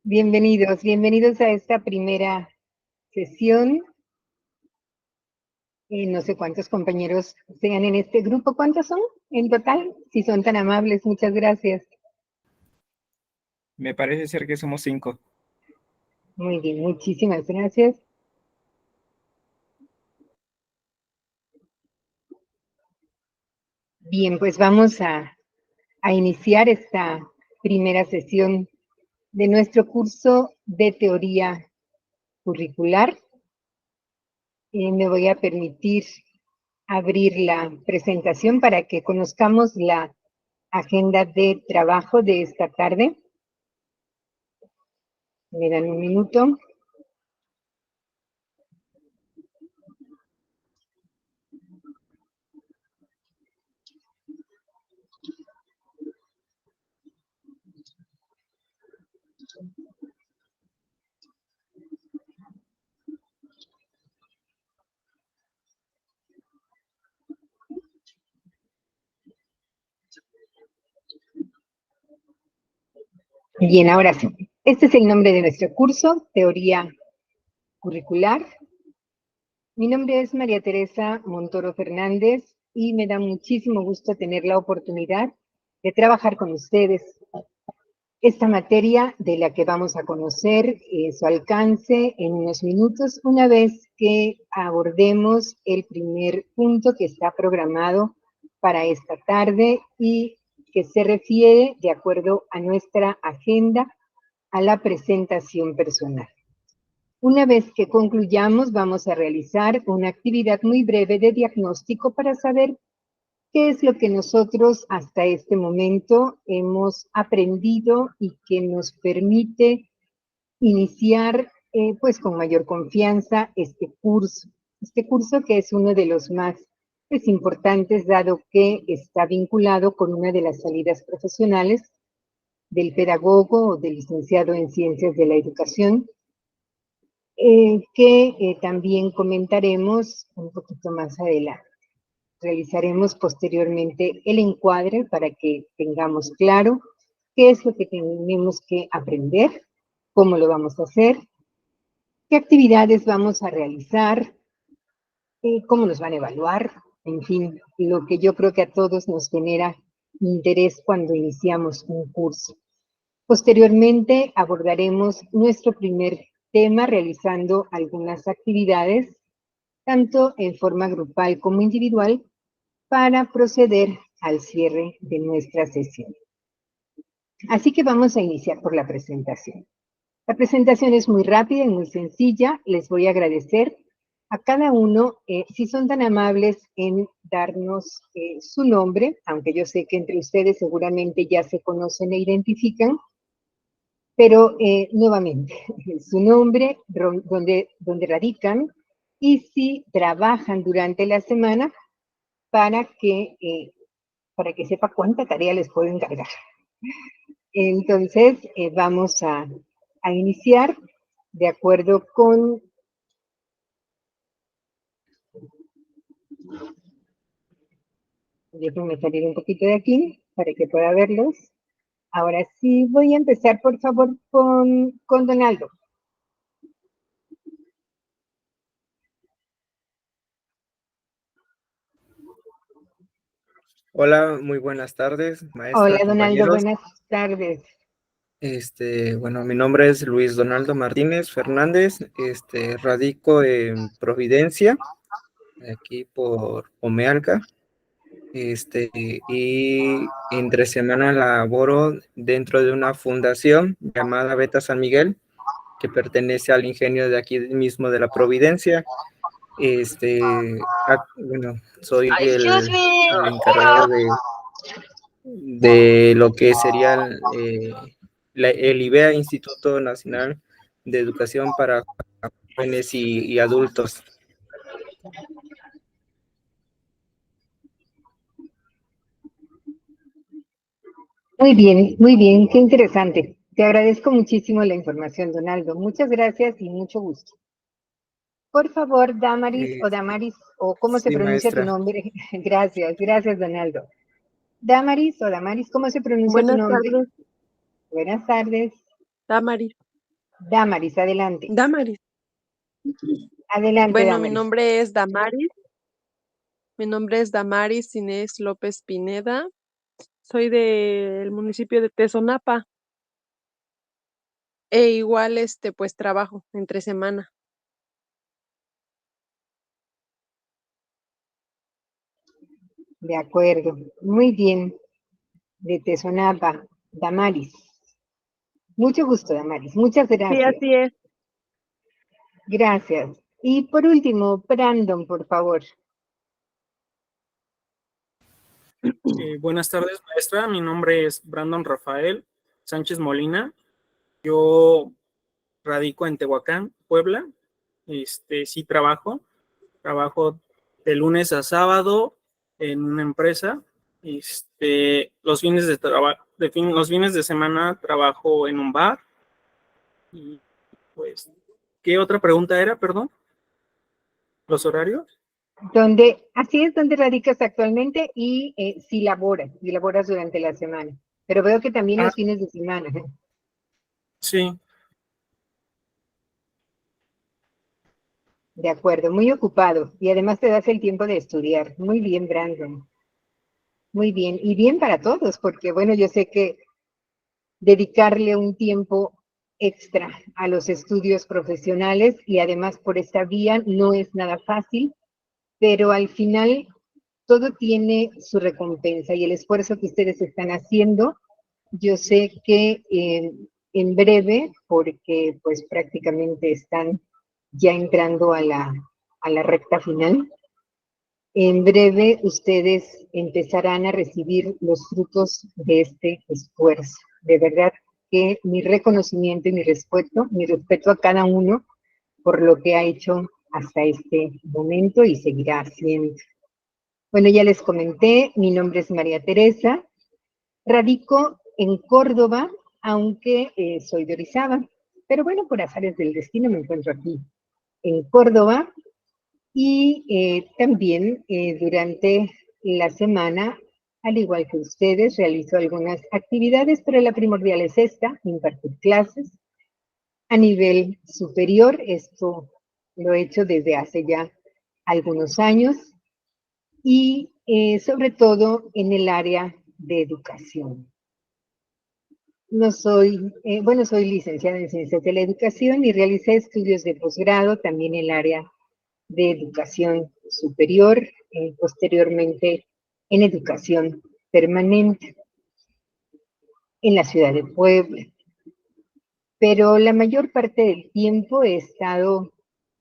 Bienvenidos, bienvenidos a esta primera sesión. No sé cuántos compañeros sean en este grupo. ¿Cuántos son en total? Si son tan amables, muchas gracias. Me parece ser que somos 5. Muy bien, muchísimas gracias. Bien, pues vamos a iniciar esta primera sesión de nuestro curso de teoría curricular. Me voy a permitir abrir la presentación para que conozcamos la agenda de trabajo de esta tarde. Me dan un minuto. Bien, ahora sí. Este es el nombre de nuestro curso, Teoría Curricular. Mi nombre es María Teresa Montoro Fernández y me da muchísimo gusto tener la oportunidad de trabajar con ustedes. Esta materia de la que vamos a conocer su alcance en unos minutos, una vez que abordemos el primer punto que está programado para esta tarde y que se refiere, de acuerdo a nuestra agenda, a la presentación personal. Una vez que concluyamos, vamos a realizar una actividad muy breve de diagnóstico para saber qué es lo que nosotros hasta este momento hemos aprendido y que nos permite iniciar pues con mayor confianza este curso. Este curso que es uno de los más pues, importantes, dado que está vinculado con una de las salidas profesionales del pedagogo o del licenciado en Ciencias de la Educación, que también comentaremos un poquito más adelante. Realizaremos posteriormente el encuadre para que tengamos claro qué es lo que tenemos que aprender, cómo lo vamos a hacer, qué actividades vamos a realizar, cómo nos van a evaluar, en fin, lo que yo creo que a todos nos genera interés cuando iniciamos un curso. Posteriormente abordaremos nuestro primer tema realizando algunas actividades, tanto en forma grupal como individual, para proceder al cierre de nuestra sesión. Así que vamos a iniciar por la presentación. La presentación es muy rápida y muy sencilla. Les voy a agradecer a cada uno, si son tan amables en darnos su nombre, aunque yo sé que entre ustedes seguramente ya se conocen e identifican, pero nuevamente, su nombre, donde radican y si trabajan durante la semana para que sepa cuánta tarea les puedo encargar. Entonces, vamos a iniciar de acuerdo con... Déjenme salir un poquito de aquí para que pueda verlos. Ahora sí, voy a empezar, por favor, con Donaldo. Hola, muy buenas tardes, maestra, Hola, Donaldo, compañeros. buenas tardes. Bueno, mi nombre es Luis Donaldo Martínez Fernández. Radico en Providencia, aquí por Omealca. Y entre semana laboro dentro de una fundación llamada Beta San Miguel, que pertenece al ingenio de aquí mismo de la Providencia. Bueno, soy el encargado de lo que sería el IBEA, Instituto Nacional de Educación para Jóvenes y Adultos. Muy bien, qué interesante. Te agradezco muchísimo la información, Donaldo. Muchas gracias y mucho gusto. Por favor, Damaris, o cómo se Sí, pronuncia tu maestra. nombre. Gracias, gracias, Donaldo. Damaris, ¿cómo se pronuncia tu Buenas nombre? tardes, Buenas tardes. Tamari. Damaris, adelante. Damaris. Adelante, Bueno, Damaris. Mi nombre es Damaris Inés López Pineda. Soy del municipio de Tezonapa. E igual, pues trabajo entre semana. De acuerdo. Muy bien. De Tezonapa, Damaris. Mucho gusto, Damaris. Muchas Sí, gracias. así es. Gracias. Y por último, Brandon, por favor. Buenas tardes, maestra. Mi nombre es Brandon Rafael Sánchez Molina. Yo radico en Tehuacán, Puebla. Sí trabajo de lunes a sábado en una empresa. Los fines de semana trabajo en un bar. Y pues, ¿qué otra pregunta era, perdón? ¿Los horarios? Así es donde radicas actualmente y si laboras durante la semana. Pero veo que también los fines de semana. Sí. De acuerdo, muy ocupado. Y además te das el tiempo de estudiar. Muy bien, Brandon. Muy bien. Y bien para todos, porque bueno, yo sé que dedicarle un tiempo extra a los estudios profesionales y además por esta vía no es nada fácil, pero al final todo tiene su recompensa y el esfuerzo que ustedes están haciendo, yo sé que en breve, porque pues prácticamente están ya entrando a la recta final, en breve ustedes empezarán a recibir los frutos de este esfuerzo. De verdad que mi reconocimiento y mi respeto a cada uno por lo que ha hecho hasta este momento y seguirá haciendo. Bueno, ya les comenté, mi nombre es María Teresa, radico en Córdoba, aunque soy de Orizaba, pero bueno, por azares del destino me encuentro aquí en Córdoba y también durante la semana, al igual que ustedes, realizo algunas actividades, pero la primordial es esta, impartir clases a nivel superior. Esto lo he hecho desde hace ya algunos años y sobre todo en el área de educación. No soy, soy licenciada en Ciencias de la Educación y realicé estudios de posgrado también en el área de educación superior, posteriormente en educación permanente en la ciudad de Puebla. Pero la mayor parte del tiempo he estado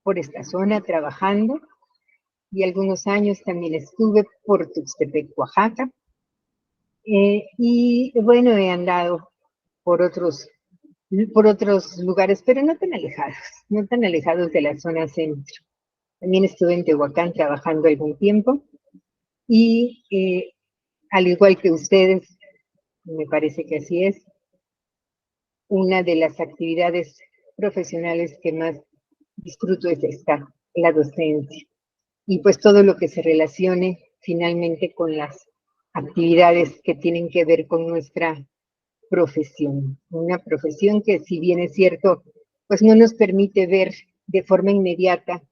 por esta zona trabajando y algunos años también estuve por Tuxtepec, Oaxaca. Y bueno, he andado por otros lugares, pero no tan alejados de la zona centro. También estuve en Tehuacán trabajando algún tiempo y al igual que ustedes, me parece que así es, una de las actividades profesionales que más disfruto es esta, la docencia. Y pues todo lo que se relacione finalmente con las actividades que tienen que ver con nuestra profesión. Una profesión que, si bien es cierto, pues no nos permite ver de forma inmediata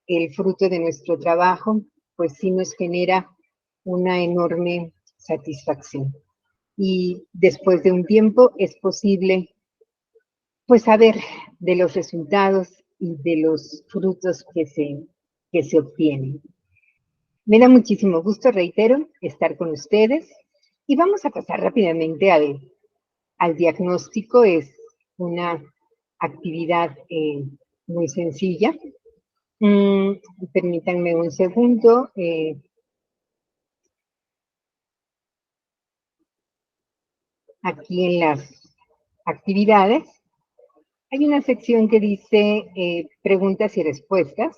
el fruto de nuestro trabajo, pues sí nos genera una enorme satisfacción. Y después de un tiempo es posible pues saber de los resultados y de los frutos que se obtienen. Me da muchísimo gusto, reitero, estar con ustedes y vamos a pasar rápidamente al diagnóstico. Es una actividad muy sencilla. Permítanme un segundo. Aquí en las actividades hay una sección que dice preguntas y respuestas.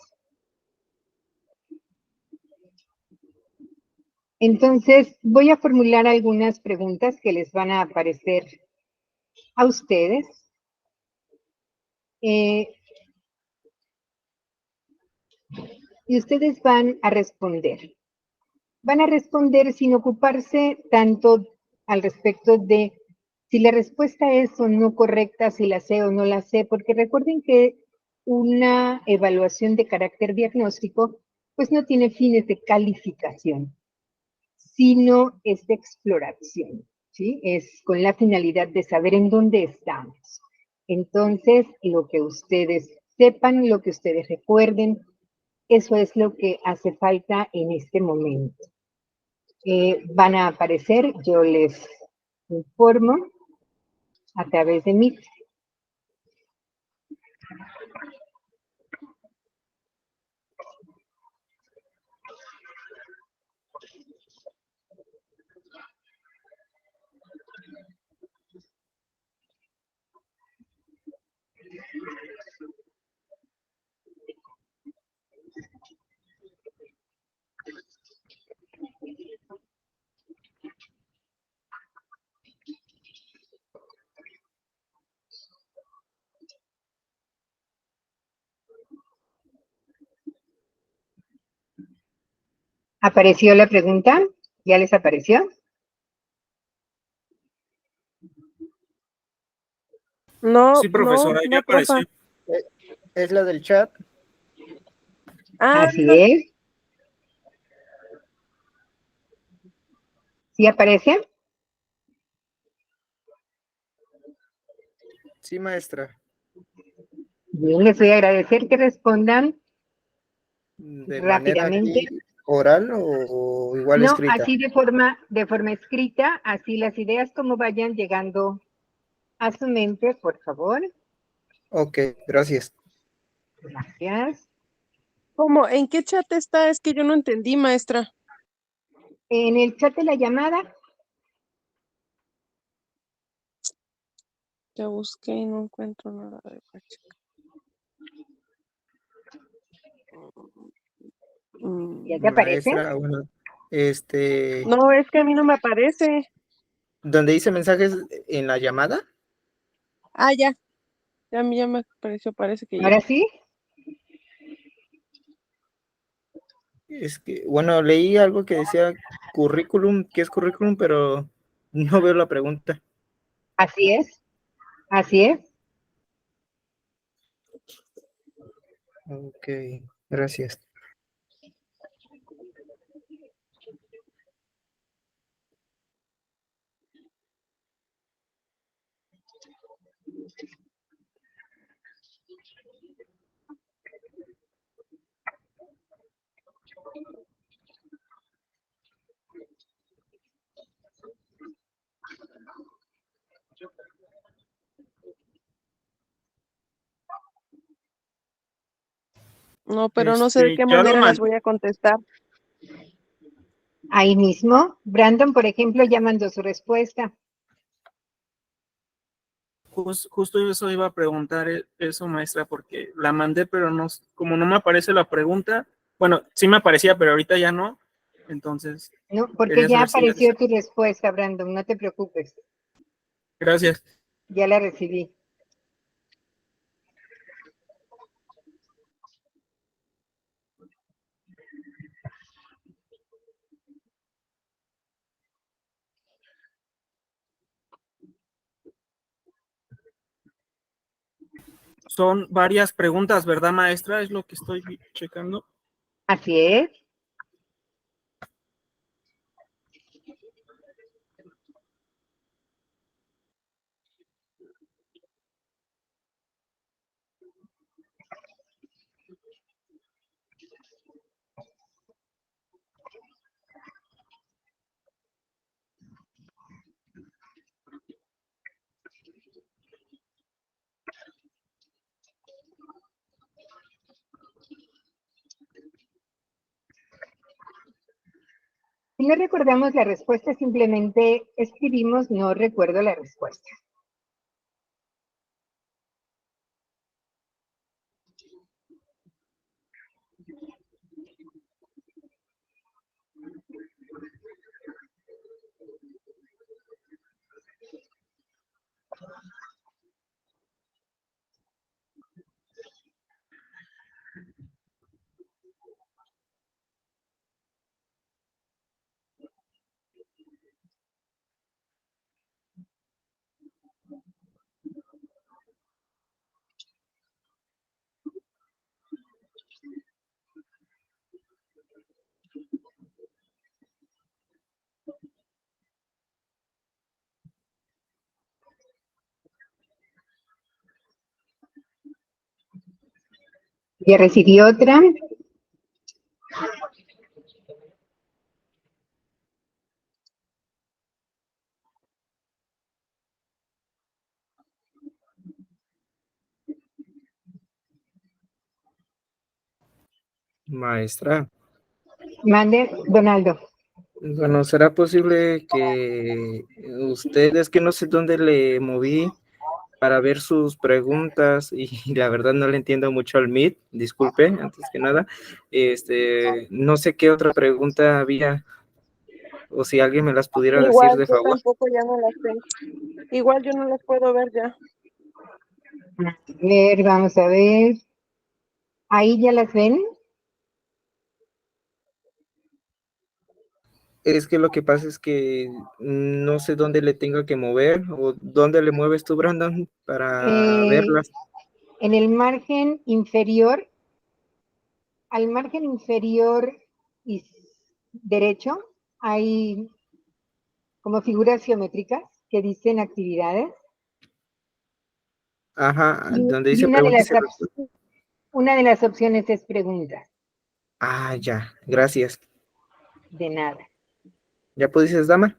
Entonces, voy a formular algunas preguntas que les van a aparecer a ustedes. Y ustedes van a responder. Van a responder sin ocuparse tanto al respecto de Si la respuesta es o no correcta, si la sé o no la sé, porque recuerden que una evaluación de carácter diagnóstico, pues no tiene fines de calificación, sino es de exploración, ¿sí? Es con la finalidad de saber en dónde estamos. Entonces, lo que ustedes sepan, lo que ustedes recuerden, eso es lo que hace falta en este momento. Van a aparecer, yo les informo a través de Meet. ¿Apareció la pregunta? ¿Ya les apareció? No, Sí, no, profesora, ya no, profa. apareció. Es la del chat. Ah, Así es. ¿Sí aparece? Sí, maestra. Bien, les voy a agradecer que respondan ¿De manera rápidamente. aquí oral o igual No, escrita? así de forma escrita, así las ideas como vayan llegando a su mente, por favor. Ok, gracias. Gracias. ¿cómo? ¿En qué chat está? Es que yo no entendí, maestra. En el chat de la llamada, Ya busqué y no encuentro nada de Pacheco. ¿ya te Mm, aparece? Maestra, bueno, No, es que a mí no me aparece. donde dice mensajes en la llamada, Ah, ya. Ya a mí ya me apareció, parece que ya. Ahora sí. es que, bueno, leí algo que decía currículum, que es currículum, pero no veo la pregunta. Así es. Así es. Ok, gracias. No, pero no sé de qué Ya lo manera las mandé. voy a contestar. Ahí mismo. Brandon, por ejemplo, ya mandó su respuesta. Justo eso iba a preguntar eso, maestra, porque la mandé, pero no, como no me aparece la pregunta, bueno, sí me aparecía, pero ahorita ya no, entonces No, porque quería ya saber si la apareció tu respuesta, Brandon, no te preocupes. Gracias. Ya la recibí. Son varias preguntas, ¿verdad, maestra? Es lo que estoy checando. Así es. Si no recordamos la respuesta, simplemente escribimos no recuerdo la respuesta. Ya recibí otra. Maestra, Mande, Donaldo. bueno, ¿será posible que usted, es que no sé dónde le moví para ver sus preguntas y la verdad no le entiendo mucho al Meet, disculpe, antes que nada, no sé qué otra pregunta había o si alguien me las pudiera decir Igual, de yo favor. tampoco ya no las tengo. Igual yo no las puedo ver ya. A ver, vamos a ver. ¿Ahí ya las ven? Es que lo que pasa es que no sé dónde le tengo que mover o dónde le mueves tú, Brandon, para verlas. En el margen inferior, al margen inferior y derecho, hay como figuras geométricas que dicen actividades. Ajá, Y, donde y dice preguntas y respuestas. una de las opciones es pregunta. Ah, ya, gracias. De nada. ¿Ya pudiste, dama?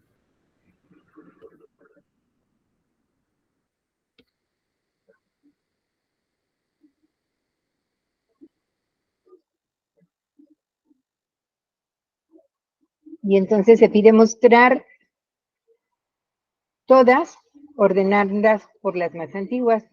Y entonces se pide mostrar todas, ordenarlas por las más antiguas.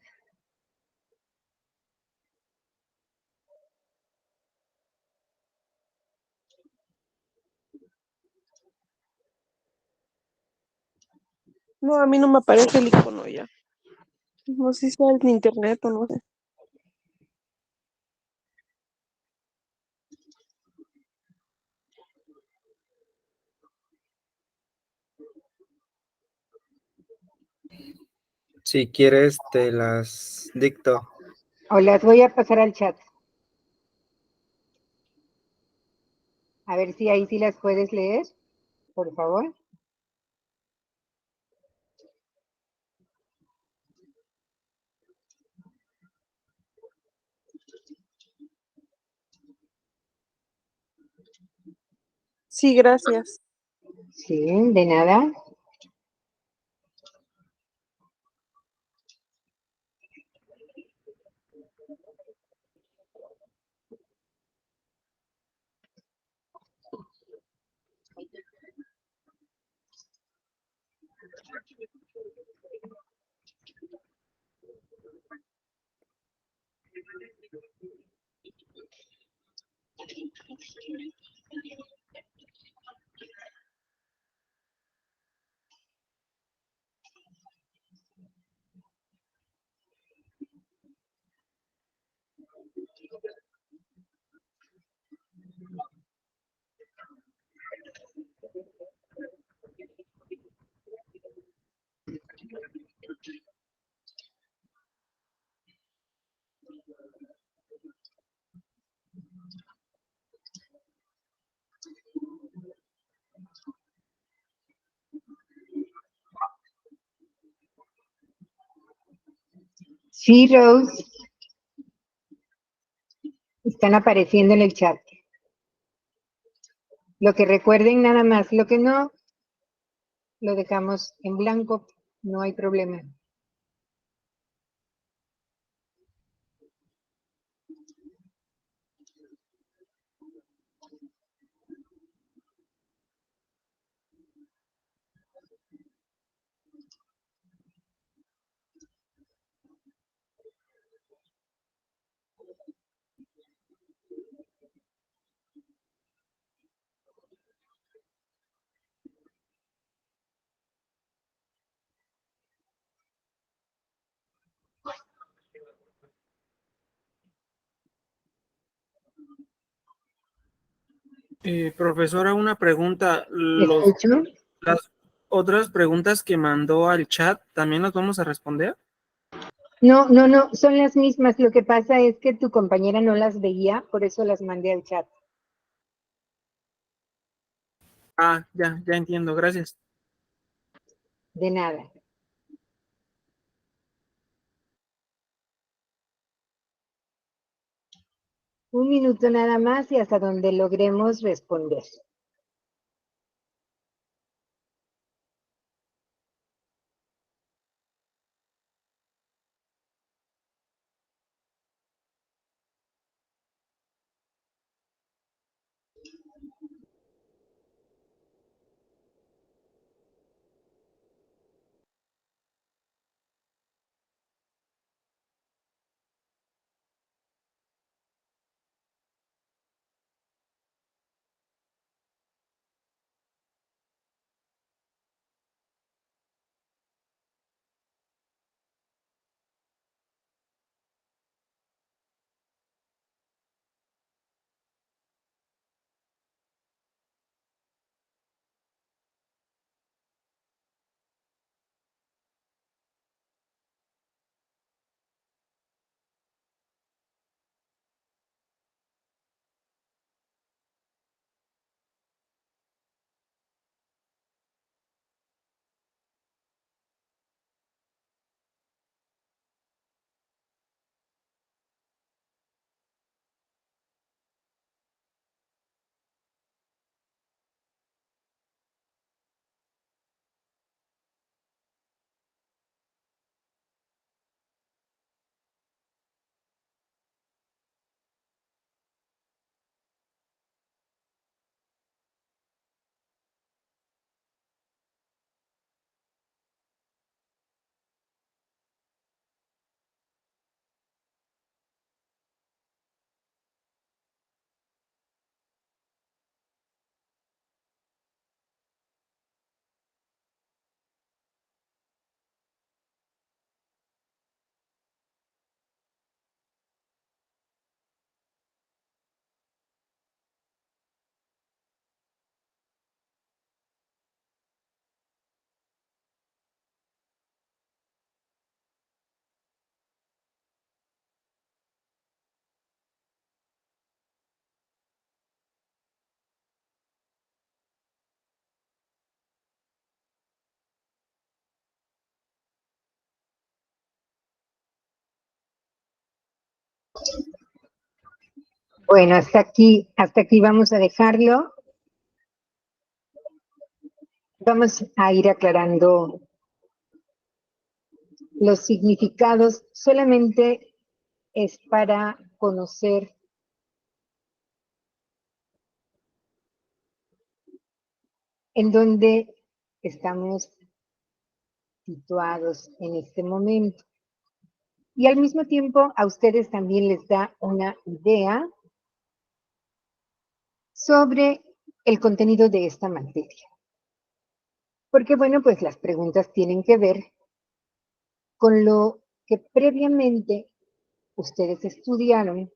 No, a mí no me aparece el icono ya. No sé si está en internet o no sé. Si quieres, te las dicto. O las voy a pasar al chat. A ver si ahí sí las puedes leer, por favor. Sí, gracias. Sí, de nada. Sí, Rose. Están apareciendo en el chat. Lo que recuerden nada más, lo que no, lo dejamos en blanco, no hay problema. Profesora, una pregunta. ¿Escucho? Las otras preguntas que mandó al chat, ¿también las vamos a responder? No, no, no, son las mismas. Lo que pasa es que tu compañera no las veía, por eso las mandé al chat. Ah, ya entiendo, gracias. De nada. Un minuto nada más y hasta donde logremos responder. Bueno, hasta aquí vamos a dejarlo. Vamos a ir aclarando los significados. Solamente es para conocer en dónde estamos situados en este momento. Y al mismo tiempo a ustedes también les da una idea sobre el contenido de esta materia. Porque bueno, pues las preguntas tienen que ver con lo que previamente ustedes estudiaron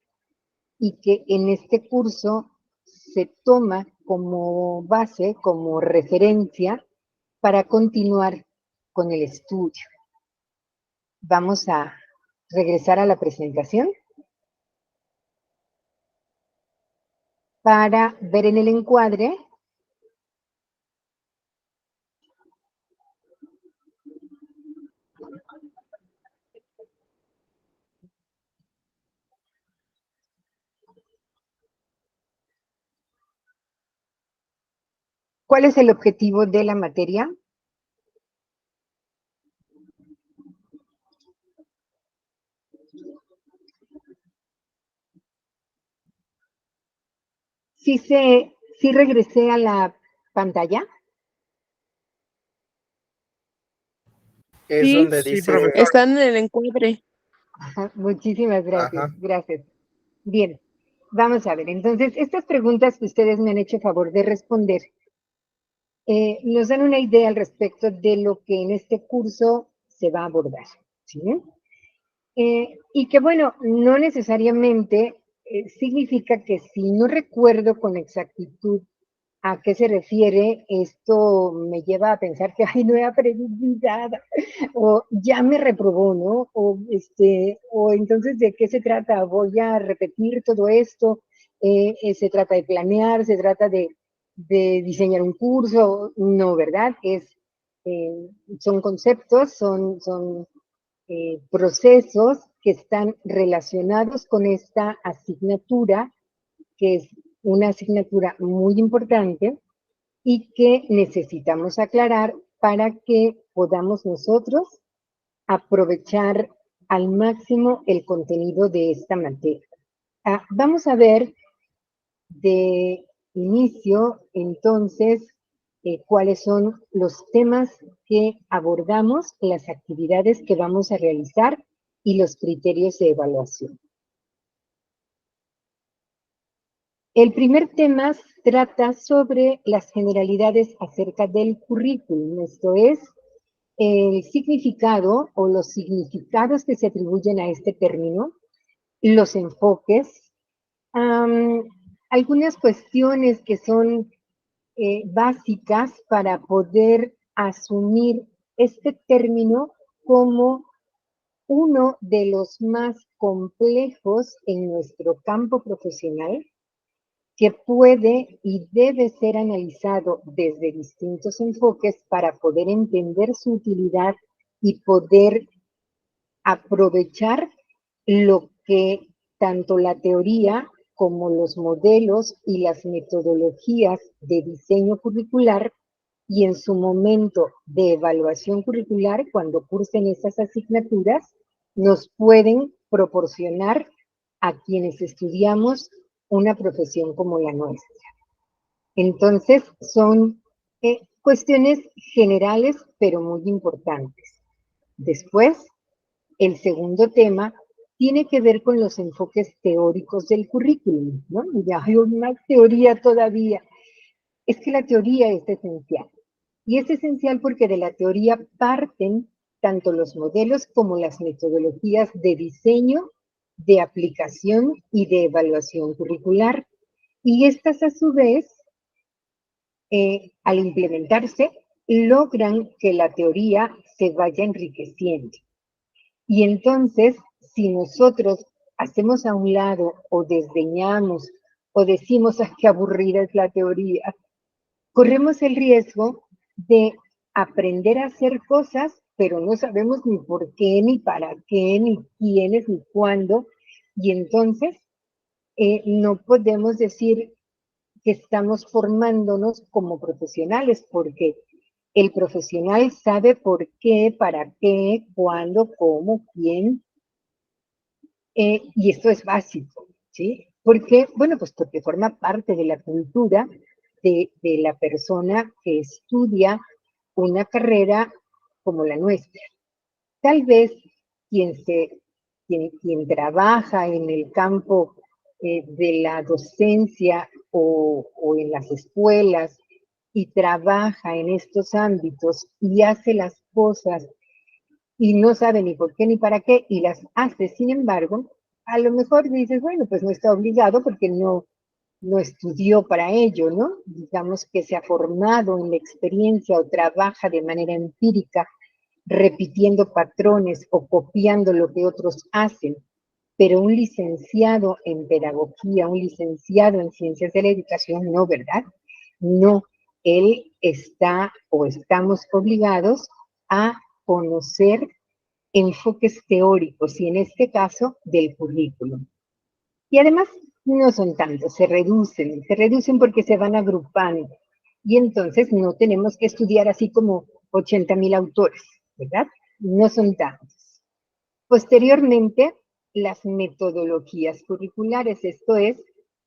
y que en este curso se toma como base, como referencia para continuar con el estudio. Vamos a regresar a la presentación para ver en el encuadre cuál es el objetivo de la materia. Sí regresé a la pantalla. Es Sí, donde Sí, dice, profesor. están en el encuadre. Ajá, muchísimas gracias, ajá, gracias. Bien, vamos a ver. Entonces, estas preguntas que ustedes me han hecho favor de responder nos dan una idea al respecto de lo que en este curso se va a abordar, ¿sí? Y que bueno, no necesariamente significa que si no recuerdo con exactitud a qué se refiere, esto me lleva a pensar que, ay, no he aprendido nada, o ya me reprobó, ¿no? O entonces, ¿de qué se trata? Voy a repetir todo esto, se trata de planear, se trata de diseñar un curso, no, ¿verdad? Son conceptos, son procesos que están relacionados con esta asignatura, que es una asignatura muy importante y que necesitamos aclarar para que podamos nosotros aprovechar al máximo el contenido de esta materia. Vamos a ver de inicio, entonces, cuáles son los temas que abordamos, las actividades que vamos a realizar y los criterios de evaluación. El primer tema trata sobre las generalidades acerca del currículum, esto es, el significado o los significados que se atribuyen a este término, los enfoques, algunas cuestiones que son básicas para poder asumir este término como uno de los más complejos en nuestro campo profesional, que puede y debe ser analizado desde distintos enfoques para poder entender su utilidad y poder aprovechar lo que tanto la teoría como los modelos y las metodologías de diseño curricular y en su momento de evaluación curricular, cuando cursen esas asignaturas, nos pueden proporcionar a quienes estudiamos una profesión como la nuestra. Entonces, son cuestiones generales, pero muy importantes. Después, el segundo tema tiene que ver con los enfoques teóricos del currículum, ¿no? Ya hay más teoría todavía. Es que la teoría es esencial. Y es esencial porque de la teoría parten tanto los modelos como las metodologías de diseño, de aplicación y de evaluación curricular. Y estas, a su vez, al implementarse, logran que la teoría se vaya enriqueciendo. Y entonces, si nosotros hacemos a un lado o desdeñamos o decimos, ¡ay, qué aburrida es la teoría!, corremos el riesgo de aprender a hacer cosas, pero no sabemos ni por qué, ni para qué, ni quiénes, ni cuándo. Y entonces, no podemos decir que estamos formándonos como profesionales, porque el profesional sabe por qué, para qué, cuándo, cómo, quién, y esto es básico, ¿sí? ¿Por qué? Bueno, pues porque forma parte de la cultura de la persona que estudia una carrera como la nuestra. Tal vez quien trabaja en el campo de la docencia o en las escuelas y trabaja en estos ámbitos y hace las cosas y no sabe ni por qué ni para qué y las hace, sin embargo, a lo mejor dices, bueno, pues no está obligado porque no estudió para ello, ¿no? Digamos que se ha formado en la experiencia o trabaja de manera empírica, repitiendo patrones o copiando lo que otros hacen. Pero un licenciado en pedagogía, un licenciado en ciencias de la educación, no, ¿verdad? No, él está o estamos obligados a conocer enfoques teóricos y en este caso del currículum. Y además no son tantos, se reducen porque se van agrupando. Y entonces no tenemos que estudiar así como 80,000 autores, ¿verdad? No son tantos. Posteriormente, las metodologías curriculares, esto es,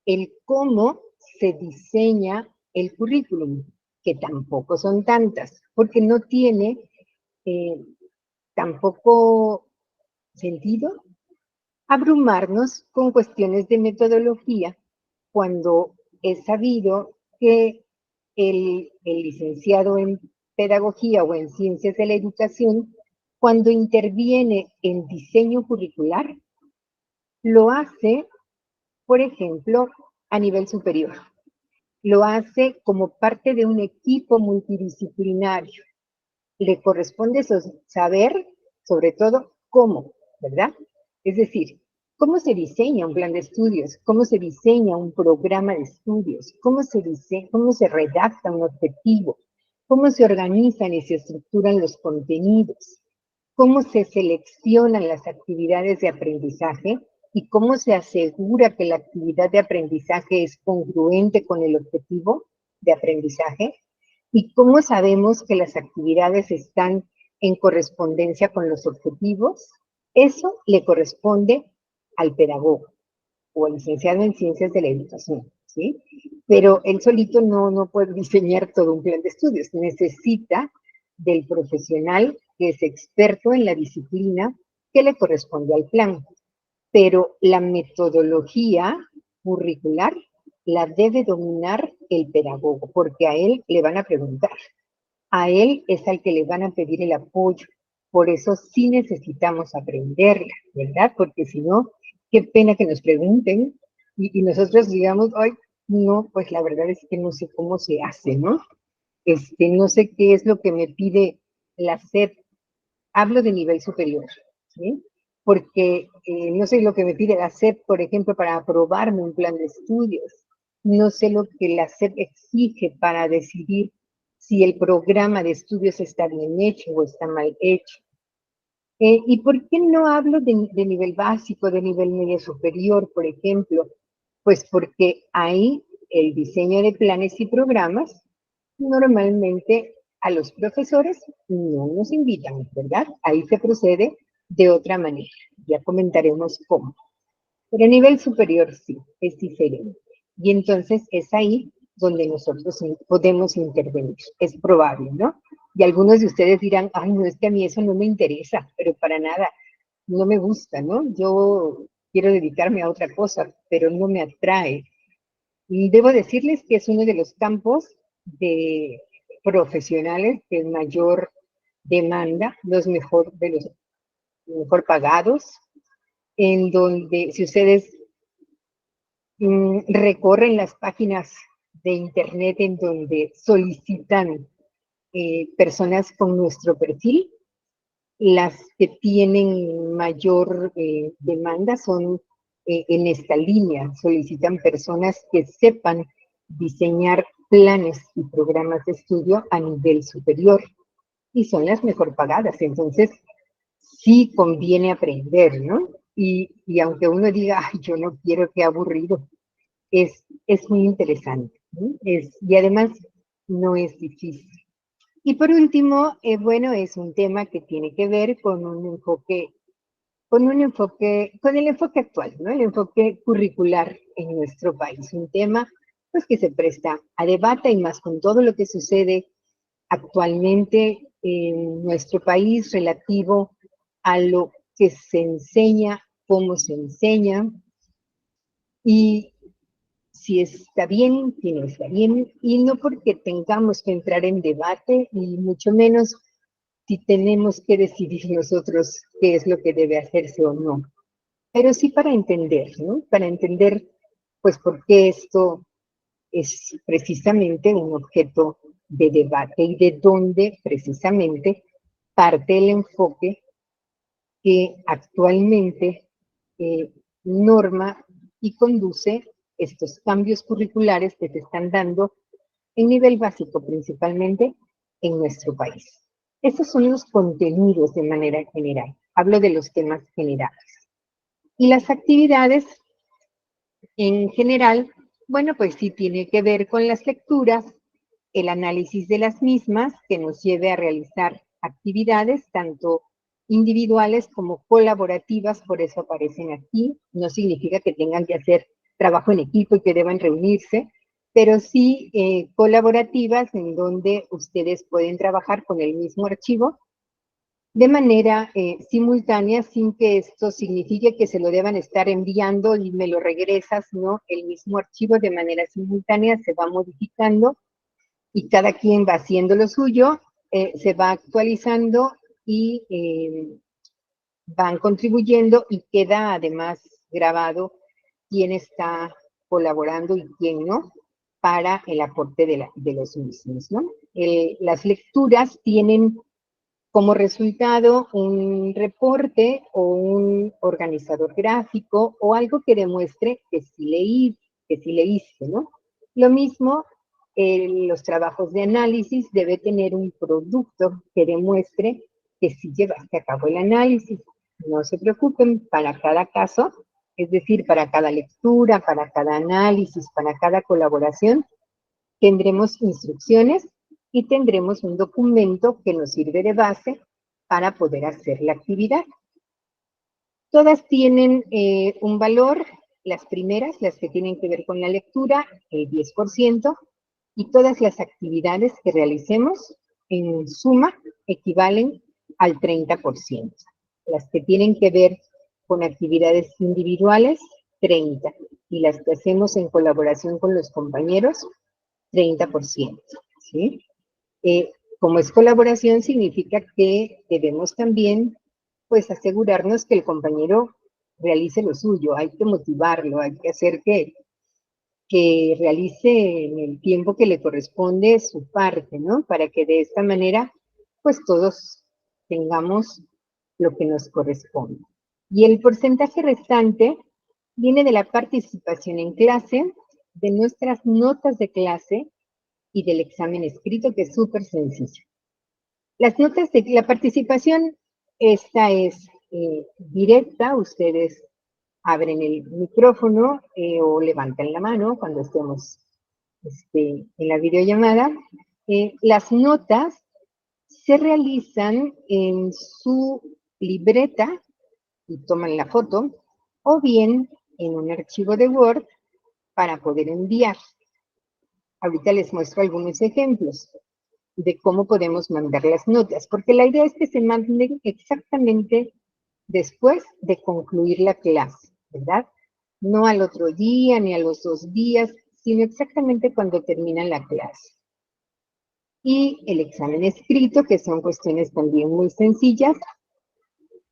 el cómo se diseña el currículum, que tampoco son tantas, porque no tiene tampoco sentido abrumarnos con cuestiones de metodología cuando es sabido que el licenciado en pedagogía o en ciencias de la educación, cuando interviene en diseño curricular, lo hace, por ejemplo, a nivel superior. Lo hace como parte de un equipo multidisciplinario. Le corresponde saber, sobre todo, cómo, ¿verdad? Es decir, cómo se diseña un plan de estudios, cómo se diseña un programa de estudios, cómo se redacta un objetivo, cómo se organizan y se estructuran los contenidos. cómo se seleccionan las actividades de aprendizaje y cómo se asegura que la actividad de aprendizaje es congruente con el objetivo de aprendizaje y cómo sabemos que las actividades están en correspondencia con los objetivos. Eso le corresponde al pedagogo o al licenciado en ciencias de la educación, ¿sí? Pero él solito no puede diseñar todo un plan de estudios, necesita del profesional que es experto en la disciplina que le corresponde al plan. Pero la metodología curricular la debe dominar el pedagogo, porque a él le van a preguntar, a él es al que le van a pedir el apoyo. Por eso sí necesitamos aprenderla, ¿verdad? Porque si no, qué pena que nos pregunten y nosotros digamos, ay, no, pues la verdad es que no sé cómo se hace, ¿no? No sé qué es lo que me pide la SEP. Hablo de nivel superior, ¿sí? Porque no sé lo que me pide la SEP, por ejemplo, para aprobarme un plan de estudios. No sé lo que la SEP exige para decidir si el programa de estudios está bien hecho o está mal hecho. ¿Y por qué no hablo de nivel básico, de nivel medio superior, por ejemplo? Pues porque ahí el diseño de planes y programas normalmente a los profesores no nos invitan, ¿verdad? Ahí se procede de otra manera. Ya comentaremos cómo. Pero a nivel superior sí, es diferente. Y entonces es ahí donde nosotros podemos intervenir. Es probable, ¿no? Y algunos de ustedes dirán, ay, no, es que a mí eso no me interesa, pero para nada, no me gusta, ¿no? Yo quiero dedicarme a otra cosa, pero no me atrae. Y debo decirles que es uno de los campos de profesionales de mayor demanda, de los mejor pagados, en donde si ustedes recorren las páginas de internet en donde solicitan personas con nuestro perfil, las que tienen mayor demanda son en esta línea, solicitan personas que sepan diseñar planes y programas de estudio a nivel superior y son las mejor pagadas, entonces sí conviene aprender, ¿no? Y aunque uno diga, ay, yo no quiero, qué aburrido, es muy interesante, ¿no? Y además no es difícil. Y por último, bueno, es un tema que tiene que ver con con el enfoque actual, ¿no? El enfoque curricular en nuestro país. Un tema, pues, que se presta a debate y más con todo lo que sucede actualmente en nuestro país relativo a lo que se enseña, cómo se enseña y si está bien, si no está bien, y no porque tengamos que entrar en debate, y mucho menos si tenemos que decidir nosotros qué es lo que debe hacerse o no, pero sí para entender, ¿no? Para entender, pues, por qué esto es precisamente un objeto de debate y de dónde precisamente parte el enfoque que actualmente norma y conduce estos cambios curriculares que se están dando en nivel básico principalmente en nuestro país. Estos son los contenidos de manera general. Hablo de los temas generales. Y las actividades en general, bueno, pues sí tiene que ver con las lecturas, el análisis de las mismas que nos lleve a realizar actividades tanto individuales como colaborativas, por eso aparecen aquí. No significa que tengan que hacer trabajo en equipo y que deban reunirse, pero sí colaborativas en donde ustedes pueden trabajar con el mismo archivo de manera simultánea, sin que esto signifique que se lo deban estar enviando y me lo regresas, ¿no? El mismo archivo de manera simultánea se va modificando y cada quien va haciendo lo suyo, se va actualizando y van contribuyendo y queda además grabado quién está colaborando y quién no para el aporte de los mismos, ¿no? Las lecturas tienen como resultado un reporte o un organizador gráfico o algo que demuestre que sí leíste, ¿no? Lo mismo, los trabajos de análisis debe tener un producto que demuestre que sí llevaste a cabo el análisis. No se preocupen, para cada caso, es decir, para cada lectura, para cada análisis, para cada colaboración, tendremos instrucciones y tendremos un documento que nos sirve de base para poder hacer la actividad. Todas tienen un valor, las primeras, las que tienen que ver con la lectura, el 10%, y todas las actividades que realicemos en suma equivalen al 30%. Las que tienen que ver con actividades individuales, 30%, y las que hacemos en colaboración con los compañeros, 30%, ¿sí? Como es colaboración, significa que debemos también, pues, asegurarnos que el compañero realice lo suyo, hay que motivarlo, hay que hacer que realice en el tiempo que le corresponde su parte, ¿no? Para que de esta manera, pues, todos tengamos lo que nos corresponde. Y el porcentaje restante viene de la participación en clase, de nuestras notas de clase y del examen escrito, que es súper sencillo. Las notas de la participación, esta es directa, ustedes abren el micrófono o levantan la mano cuando estemos en la videollamada. Las notas se realizan en su libreta y toman la foto, o bien en un archivo de Word para poder enviar. Ahorita les muestro algunos ejemplos de cómo podemos mandar las notas, porque la idea es que se manden exactamente después de concluir la clase, ¿verdad? No al otro día ni a los 2 días, sino exactamente cuando termina la clase. Y el examen escrito, que son cuestiones también muy sencillas.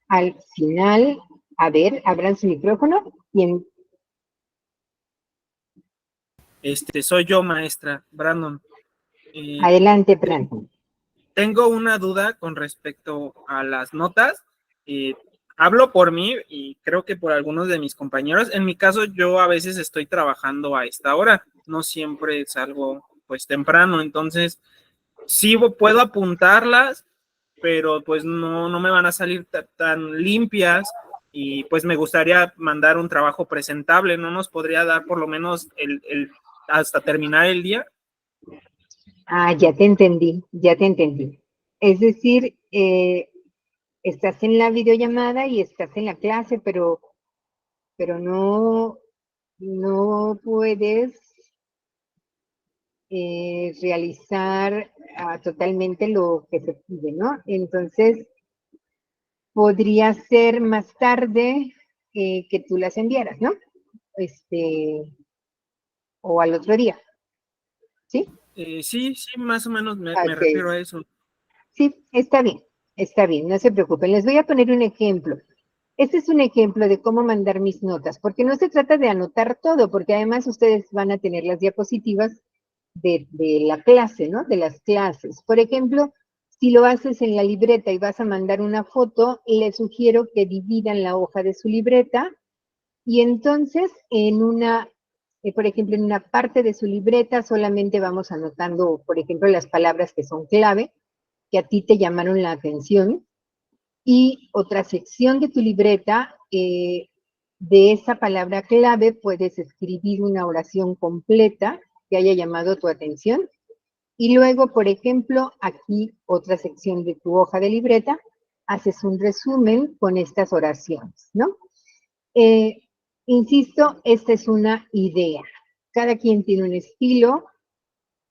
Al final, a ver, abran su micrófono y Soy yo, maestra, Brandon. adelante, Brandon. Tengo una duda con respecto a las notas. Hablo por mí y creo que por algunos de mis compañeros. En mi caso, yo a veces estoy trabajando a esta hora, no siempre salgo pues temprano, entonces sí puedo apuntarlas, pero pues no me van a salir tan limpias y pues me gustaría mandar un trabajo presentable. ¿No nos podría dar por lo menos hasta terminar el día? Ah, ya te entendí, ya te entendí. Es decir, estás en la videollamada y estás en la clase, pero no puedes realizar totalmente lo que se pide, ¿no? Entonces, podría ser más tarde que tú las enviaras, ¿no? O al otro día, ¿sí? Sí, más o menos me Okay. refiero a eso. Sí, está bien, no se preocupen. Les voy a poner un ejemplo. Este es un ejemplo de cómo mandar mis notas, porque no se trata de anotar todo, porque además ustedes van a tener las diapositivas de la clase, ¿no? De las clases. Por ejemplo, si lo haces en la libreta y vas a mandar una foto, les sugiero que dividan la hoja de su libreta y entonces por ejemplo, en una parte de su libreta solamente vamos anotando, por ejemplo, las palabras que son clave, que a ti te llamaron la atención, y otra sección de tu libreta, de esa palabra clave puedes escribir una oración completa que haya llamado tu atención, y luego, por ejemplo, aquí otra sección de tu hoja de libreta, haces un resumen con estas oraciones, ¿no? Insisto, esta es una idea. Cada quien tiene un estilo.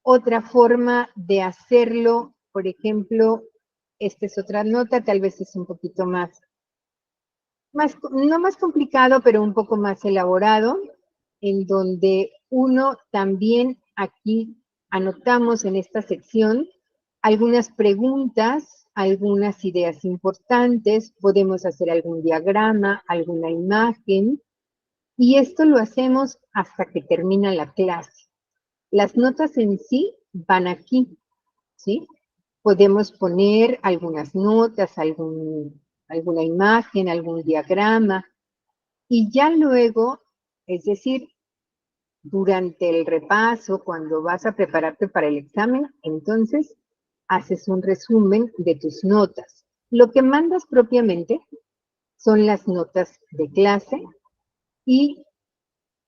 Otra forma de hacerlo, por ejemplo, esta es otra nota, tal vez es un poquito no más complicado, pero un poco más elaborado, en donde uno también aquí anotamos en esta sección algunas preguntas, algunas ideas importantes, podemos hacer algún diagrama, alguna imagen, y esto lo hacemos hasta que termina la clase. Las notas en sí van aquí, ¿sí? Podemos poner algunas notas, alguna imagen, algún diagrama, y ya luego, es decir, durante el repaso, cuando vas a prepararte para el examen, entonces haces un resumen de tus notas. Lo que mandas propiamente son las notas de clase y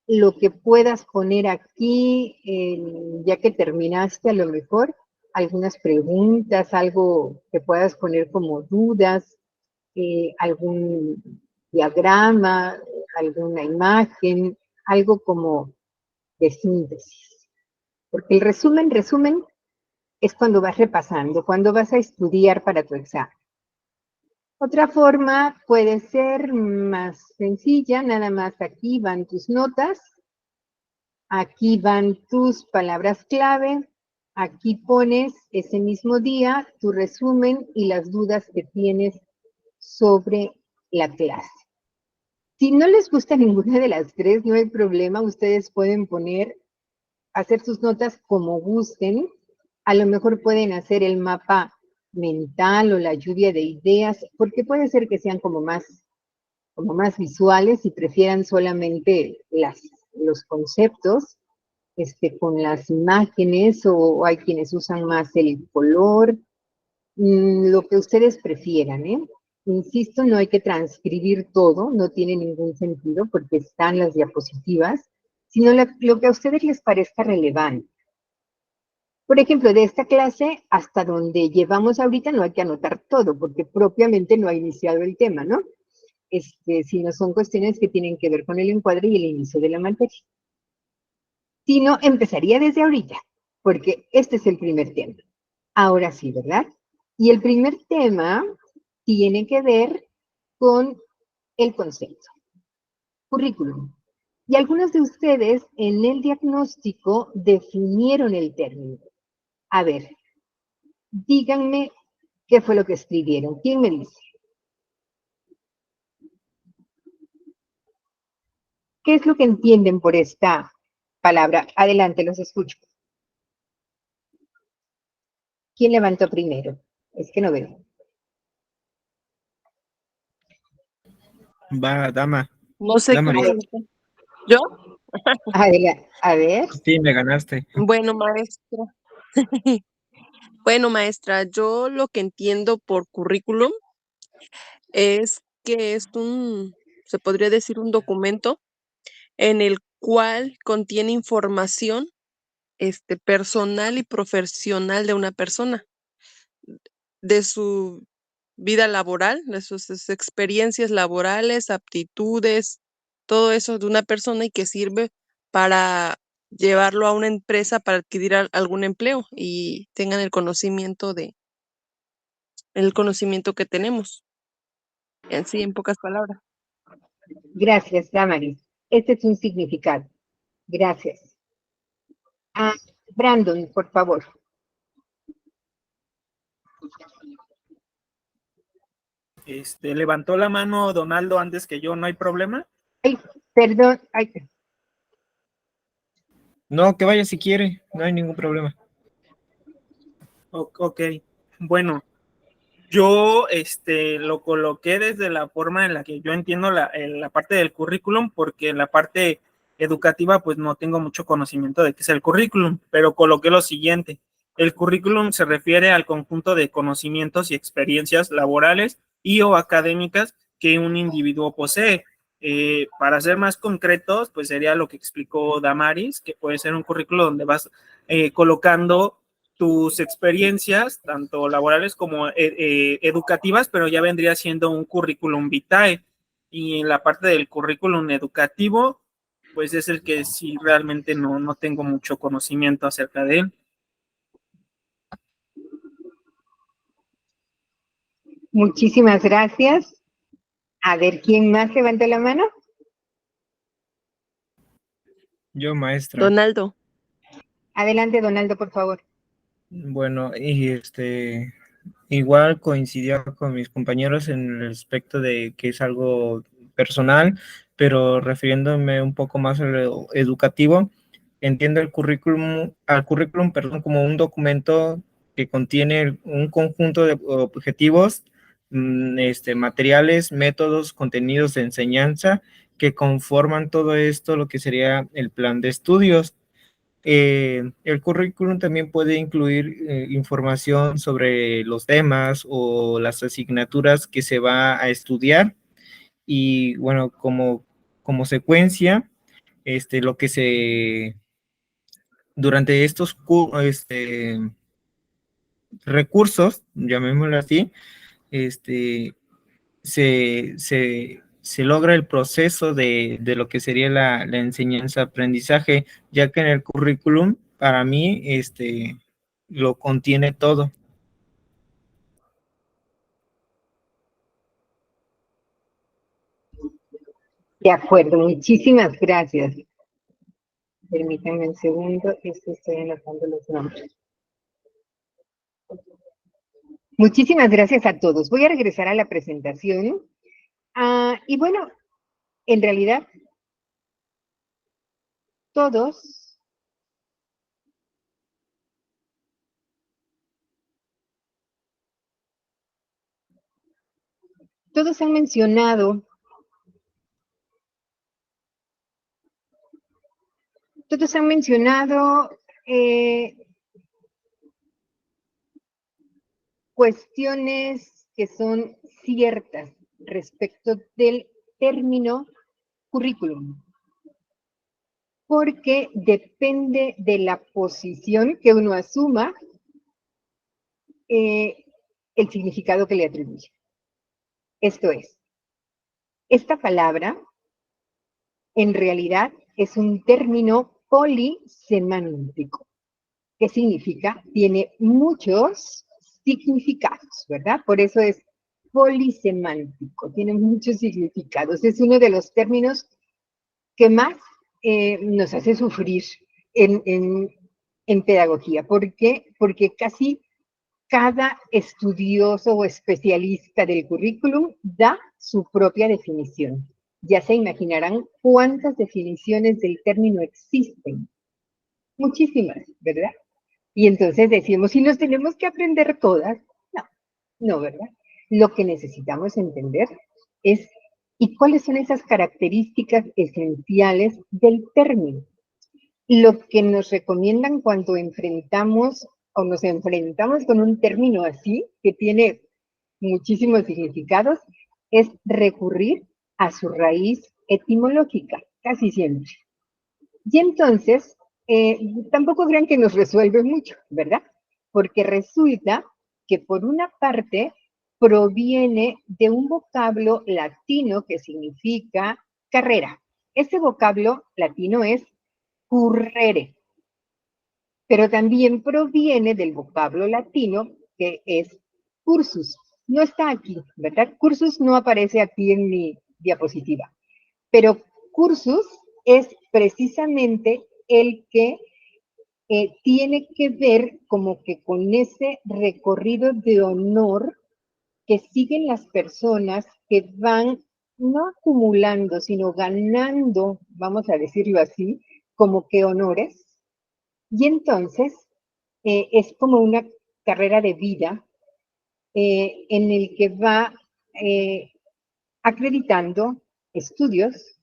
lo que puedas poner aquí, ya que terminaste, a lo mejor algunas preguntas, algo que puedas poner como dudas, algún diagrama, alguna imagen, algo como de síntesis. Porque el resumen es cuando vas repasando, cuando vas a estudiar para tu examen. Otra forma puede ser más sencilla, nada más aquí van tus notas, aquí van tus palabras clave, aquí pones ese mismo día tu resumen y las dudas que tienes sobre la clase. Si no les gusta ninguna de las tres, no hay problema, ustedes pueden hacer sus notas como gusten, a lo mejor pueden hacer el mapa mental o la lluvia de ideas, porque puede ser que sean como más visuales y prefieran solamente los conceptos, con las imágenes, o hay quienes usan más el color, lo que ustedes prefieran, ¿eh? Insisto, no hay que transcribir todo, no tiene ningún sentido porque están las diapositivas, sino lo que a ustedes les parezca relevante. Por ejemplo, de esta clase, hasta donde llevamos ahorita, no hay que anotar todo, porque propiamente no ha iniciado el tema, ¿no? Sino son cuestiones que tienen que ver con el encuadre y el inicio de la materia. Si no, empezaría desde ahorita, porque este es el primer tema. Ahora sí, ¿verdad? Y el primer tema tiene que ver con el concepto, currículum. Y algunos de ustedes en el diagnóstico definieron el término. A ver, díganme qué fue lo que escribieron. ¿Quién me dice? ¿Qué es lo que entienden por esta palabra? Adelante, los escucho. ¿Quién levantó primero? Es que no veo. Va, dama. No sé Dama. quién. ¿Yo? A ver. Sí, me ganaste. Bueno, maestra. Bueno, maestra, yo lo que entiendo por currículum es que es se podría decir un documento en el cual contiene información personal y profesional de una persona, de su vida laboral, de sus experiencias laborales, aptitudes, todo eso de una persona y que sirve para llevarlo a una empresa para adquirir algún empleo y tengan el conocimiento que tenemos. En sí, en pocas palabras. Gracias, Damaris. Este es un significado. Gracias. Brandon, por favor. Levantó la mano Donaldo antes que yo, ¿no hay problema? Ay, perdón. Ay. No, que vaya si quiere, no hay ningún problema. Ok, bueno, yo lo coloqué desde la forma en la que yo entiendo la parte del currículum, porque en la parte educativa pues no tengo mucho conocimiento de qué es el currículum, pero coloqué lo siguiente: el currículum se refiere al conjunto de conocimientos y experiencias laborales y o académicas que un individuo posee. Para ser más concretos, pues sería lo que explicó Damaris, que puede ser un currículo donde vas colocando tus experiencias, tanto laborales como educativas, pero ya vendría siendo un currículum vitae. Y en la parte del currículum educativo, pues es el que sí realmente no tengo mucho conocimiento acerca de él. Muchísimas gracias. A ver, ¿quién más levantó la mano? Yo, maestra. Donaldo. Adelante, Donaldo, por favor. Bueno, y igual coincidía con mis compañeros en el aspecto de que es algo personal, pero refiriéndome un poco más a lo educativo, entiendo al currículum, perdón, como un documento que contiene un conjunto de objetivos, materiales, métodos, contenidos de enseñanza que conforman todo esto, lo que sería el plan de estudios. El currículum también puede incluir información sobre los temas o las asignaturas que se va a estudiar y bueno, como secuencia, lo que se durante estos recursos, llamémoslo así, se logra el proceso de lo que sería la enseñanza-aprendizaje, ya que en el currículum, para mí, lo contiene todo. De acuerdo, muchísimas gracias. Permítanme un segundo, estoy anotando los nombres. Muchísimas gracias a todos. Voy a regresar a la presentación. Y bueno, en realidad, todos han mencionado, cuestiones que son ciertas respecto del término currículum, porque depende de la posición que uno asuma, el significado que le atribuye. Esto es, esta palabra en realidad es un término polisemántico. ¿Qué significa? Tiene muchos significados, ¿verdad? Por eso es polisemántico, tiene muchos significados. Es uno de los términos que más nos hace sufrir en pedagogía. ¿Por qué? Porque casi cada estudioso o especialista del currículum da su propia definición. Ya se imaginarán cuántas definiciones del término existen. Muchísimas, ¿verdad? Y entonces decimos, ¿y nos tenemos que aprender todas? No, ¿verdad? Lo que necesitamos entender es, ¿y cuáles son esas características esenciales del término? Lo que nos recomiendan cuando enfrentamos o nos enfrentamos con un término así, que tiene muchísimos significados, es recurrir a su raíz etimológica, casi siempre. Y entonces, tampoco crean que nos resuelve mucho, ¿verdad? Porque resulta que por una parte proviene de un vocablo latino que significa carrera. Ese vocablo latino es currere, pero también proviene del vocablo latino que es cursus. No está aquí, ¿verdad? Cursus no aparece aquí en mi diapositiva, pero cursus es precisamente el que tiene que ver como que con ese recorrido de honor que siguen las personas que van no acumulando, sino ganando, vamos a decirlo así, como que honores. Y entonces es como una carrera de vida en el que va acreditando estudios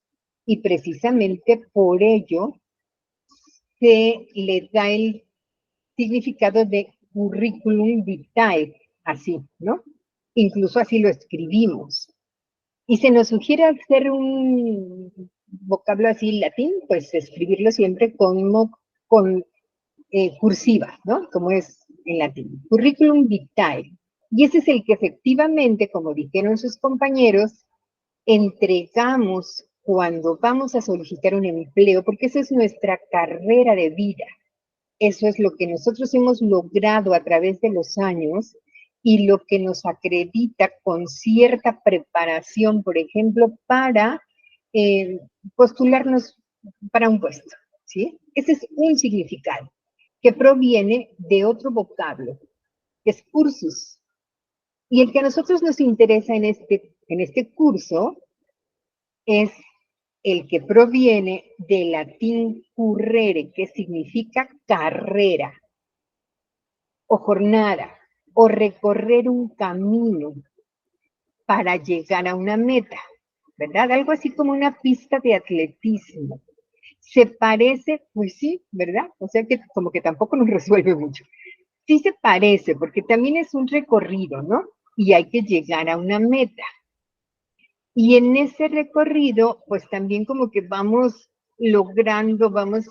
y precisamente por ello se le da el significado de curriculum vitae, así, ¿no? Incluso así lo escribimos. Y se nos sugiere hacer un vocablo así latín, pues escribirlo siempre con cursiva, ¿no? Como es en latín. Curriculum vitae. Y ese es el que efectivamente, como dijeron sus compañeros, entregamos cuando vamos a solicitar un empleo, porque esa es nuestra carrera de vida. Eso es lo que nosotros hemos logrado a través de los años y lo que nos acredita con cierta preparación, por ejemplo, para postularnos para un puesto, ¿sí? Ese es un significado que proviene de otro vocablo, que es cursus. Y el que a nosotros nos interesa en este curso es el que proviene del latín currere, que significa carrera, o jornada, o recorrer un camino para llegar a una meta, ¿verdad? Algo así como una pista de atletismo. ¿Se parece? Pues sí, ¿verdad? O sea que como que tampoco nos resuelve mucho. Sí se parece, porque también es un recorrido, ¿no? Y hay que llegar a una meta. Y en ese recorrido, pues también como que vamos logrando, vamos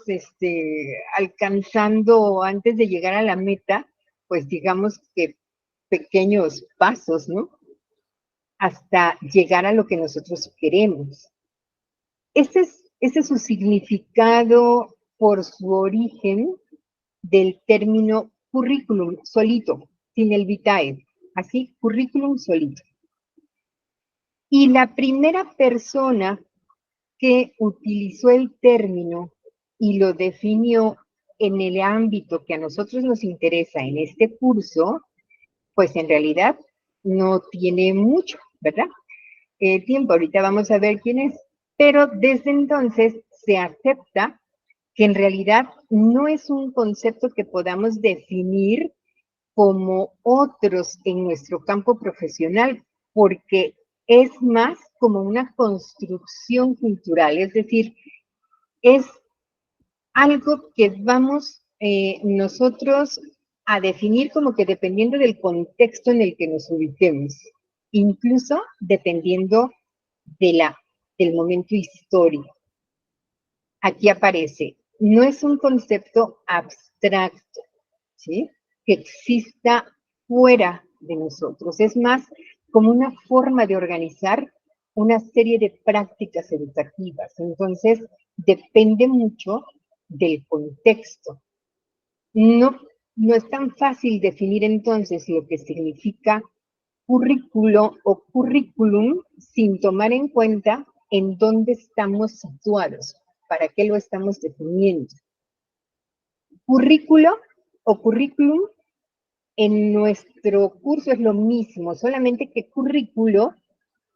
alcanzando antes de llegar a la meta, pues digamos que pequeños pasos, ¿no? Hasta llegar a lo que nosotros queremos. Ese es su significado por su origen del término currículum solito, sin el vitae, así, currículum solito. Y la primera persona que utilizó el término y lo definió en el ámbito que a nosotros nos interesa en este curso, pues en realidad no tiene mucho, ¿verdad? Tiempo, ahorita vamos a ver quién es, pero desde entonces se acepta que en realidad no es un concepto que podamos definir como otros en nuestro campo profesional, porque es más como una construcción cultural, es decir, es algo que vamos nosotros a definir como que dependiendo del contexto en el que nos ubiquemos, incluso dependiendo del momento histórico. Aquí aparece, no es un concepto abstracto, ¿sí? Que exista fuera de nosotros, es más como una forma de organizar una serie de prácticas educativas. Entonces, depende mucho del contexto. No es tan fácil definir entonces lo que significa currículo o currículum sin tomar en cuenta en dónde estamos situados, para qué lo estamos definiendo. Currículo o currículum en nuestro curso es lo mismo, solamente que currículo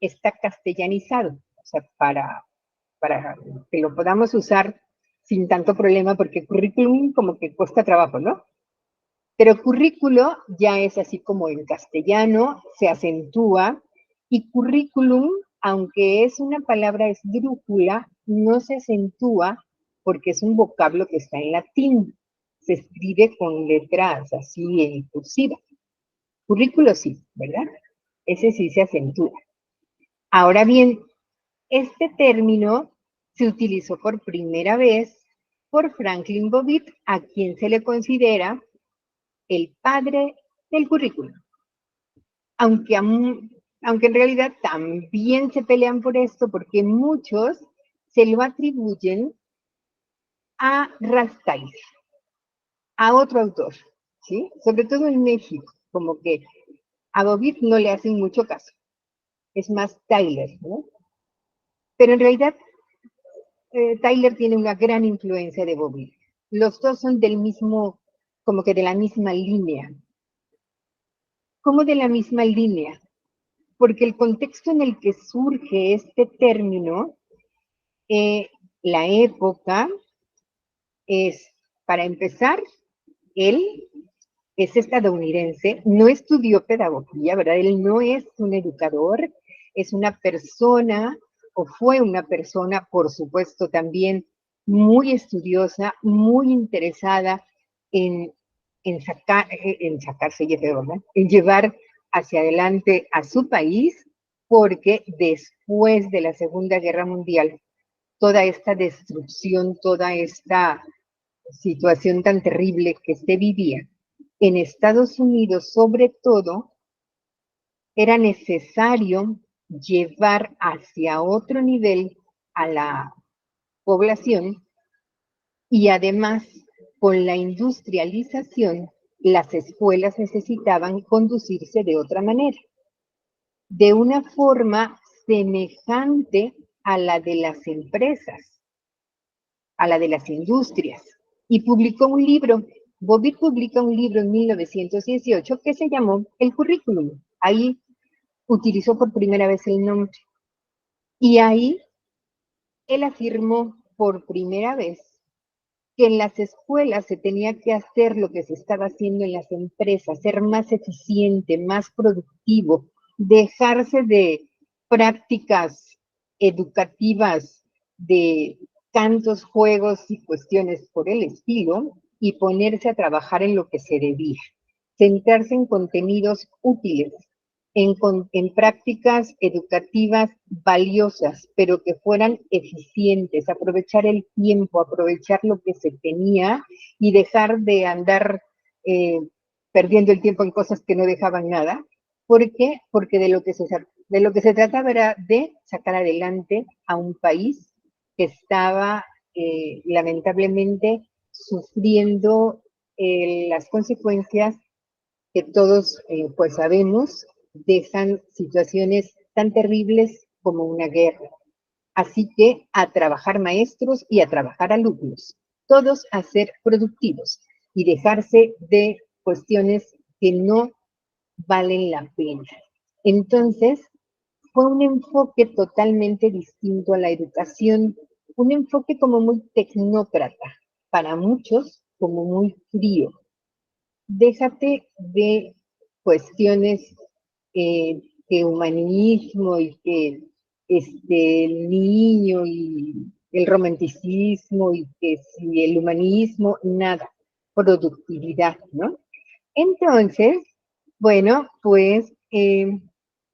está castellanizado, o sea, para que lo podamos usar sin tanto problema, porque currículum como que cuesta trabajo, ¿no? Pero currículo ya es así como en castellano, se acentúa, y currículum, aunque es una palabra esdrújula, no se acentúa porque es un vocablo que está en latín. Se escribe con letras así en cursiva. Currículo sí, ¿verdad? Ese sí se acentúa. Ahora bien, este término se utilizó por primera vez por Franklin Bobbitt, a quien se le considera el padre del currículum. Aunque en realidad también se pelean por esto, porque muchos se lo atribuyen a Tyler, a otro autor, ¿sí? Sobre todo en México, como que a Bobbitt no le hacen mucho caso, es más Tyler, ¿no? Pero en realidad Tyler tiene una gran influencia de Bobbitt. Los dos son del mismo, como que de la misma línea. ¿Cómo de la misma línea? Porque el contexto en el que surge este término, la época, es, para empezar, él es estadounidense, no estudió pedagogía, ¿verdad? Él no es un educador, es una persona, o fue una persona, por supuesto, también muy estudiosa, muy interesada en sacarse, ¿verdad? En llevar hacia adelante a su país, porque después de la Segunda Guerra Mundial, toda esta destrucción, toda esta situación tan terrible que se vivía en Estados Unidos, sobre todo, era necesario llevar hacia otro nivel a la población, y además, con la industrialización, las escuelas necesitaban conducirse de otra manera, de una forma semejante a la de las empresas, a la de las industrias. Y publicó un libro, Bobbitt publica un libro en 1918 que se llamó El Currículum. Ahí utilizó por primera vez el nombre. Y ahí él afirmó por primera vez que en las escuelas se tenía que hacer lo que se estaba haciendo en las empresas, ser más eficiente, más productivo, dejarse de prácticas educativas de cantos, juegos y cuestiones por el estilo, y ponerse a trabajar en lo que se debía. Centrarse en contenidos útiles, en prácticas educativas valiosas, pero que fueran eficientes, aprovechar el tiempo, aprovechar lo que se tenía y dejar de andar perdiendo el tiempo en cosas que no dejaban nada. ¿Por qué? Porque de lo que se trataba era de sacar adelante a un país que estaba lamentablemente sufriendo las consecuencias que todos pues sabemos dejan situaciones tan terribles como una guerra. Así que a trabajar maestros y a trabajar alumnos, todos a ser productivos y dejarse de cuestiones que no valen la pena. Entonces, fue un enfoque totalmente distinto a la educación, un enfoque como muy tecnócrata, para muchos como muy frío. Déjate de cuestiones que humanismo y que el niño y el romanticismo y que si el humanismo, nada, productividad, ¿no? Entonces, bueno, pues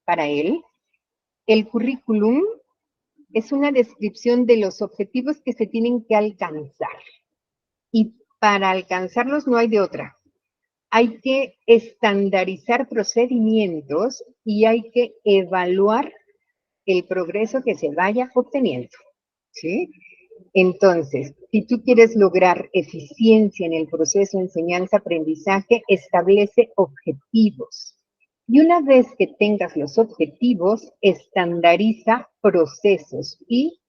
para él, el currículum es una descripción de los objetivos que se tienen que alcanzar. Y para alcanzarlos no hay de otra. Hay que estandarizar procedimientos y hay que evaluar el progreso que se vaya obteniendo, ¿sí? Entonces, si tú quieres lograr eficiencia en el proceso de enseñanza-aprendizaje, establece objetivos. Y una vez que tengas los objetivos, estandariza procesos y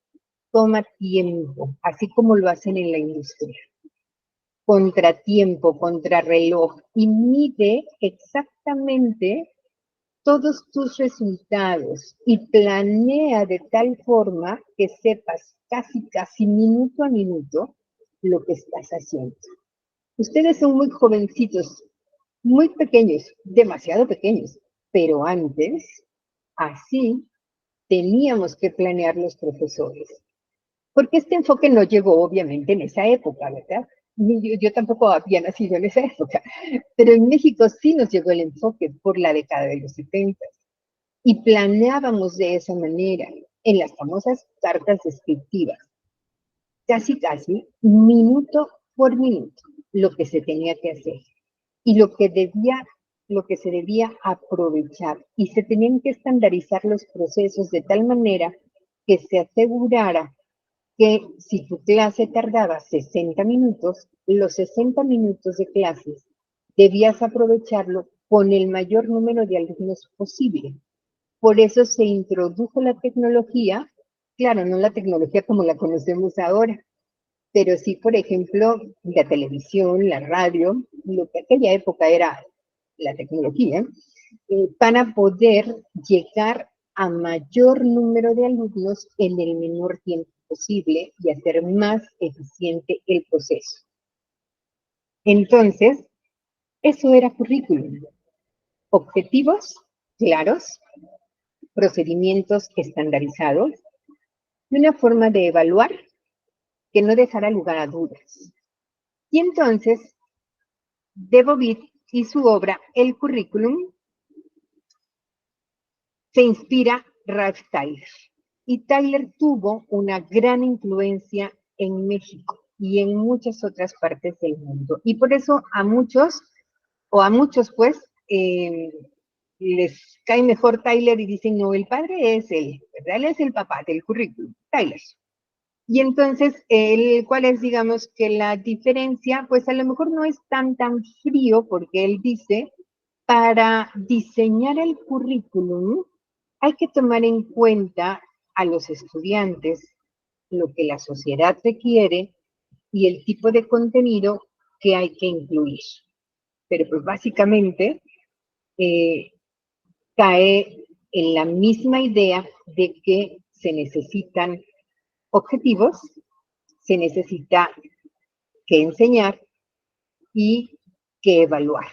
toma tiempo, así como lo hacen en la industria. Contratiempo, contrarreloj, y mide exactamente todos tus resultados y planea de tal forma que sepas casi minuto a minuto lo que estás haciendo. Ustedes son muy jovencitos, muy pequeños, demasiado pequeños, pero antes, así teníamos que planear los profesores. Porque este enfoque no llegó obviamente en esa época, ¿verdad? Yo tampoco había nacido en esa época, pero en México sí nos llegó el enfoque por la década de los 70 y planeábamos de esa manera en las famosas cartas descriptivas, casi, minuto por minuto, lo que se tenía que hacer y lo que se debía aprovechar, y se tenían que estandarizar los procesos de tal manera que se asegurara que si tu clase tardaba 60 minutos, los 60 minutos de clases debías aprovecharlo con el mayor número de alumnos posible. Por eso se introdujo la tecnología, claro, no la tecnología como la conocemos ahora, pero sí, por ejemplo, la televisión, la radio, lo que aquella época era la tecnología, para poder llegar a mayor número de alumnos en el menor tiempo posible y hacer más eficiente el proceso. Entonces, eso era currículum. Objetivos claros, procedimientos estandarizados y una forma de evaluar que no dejara lugar a dudas. Y entonces, de Bobit y su obra, El Currículum, se inspira Ralph Tyler. Y Tyler tuvo una gran influencia en México y en muchas otras partes del mundo. Y por eso a muchos pues, les cae mejor Tyler y dicen, no, el padre es él, ¿verdad? Él es el papá del currículum, Tyler. Y entonces, ¿cuál es, digamos, que la diferencia? Pues a lo mejor no es tan frío, porque él dice, para diseñar el currículum hay que tomar en cuenta a los estudiantes, lo que la sociedad requiere y el tipo de contenido que hay que incluir. Pero pues básicamente cae en la misma idea de que se necesitan objetivos, se necesita que enseñar y que evaluar.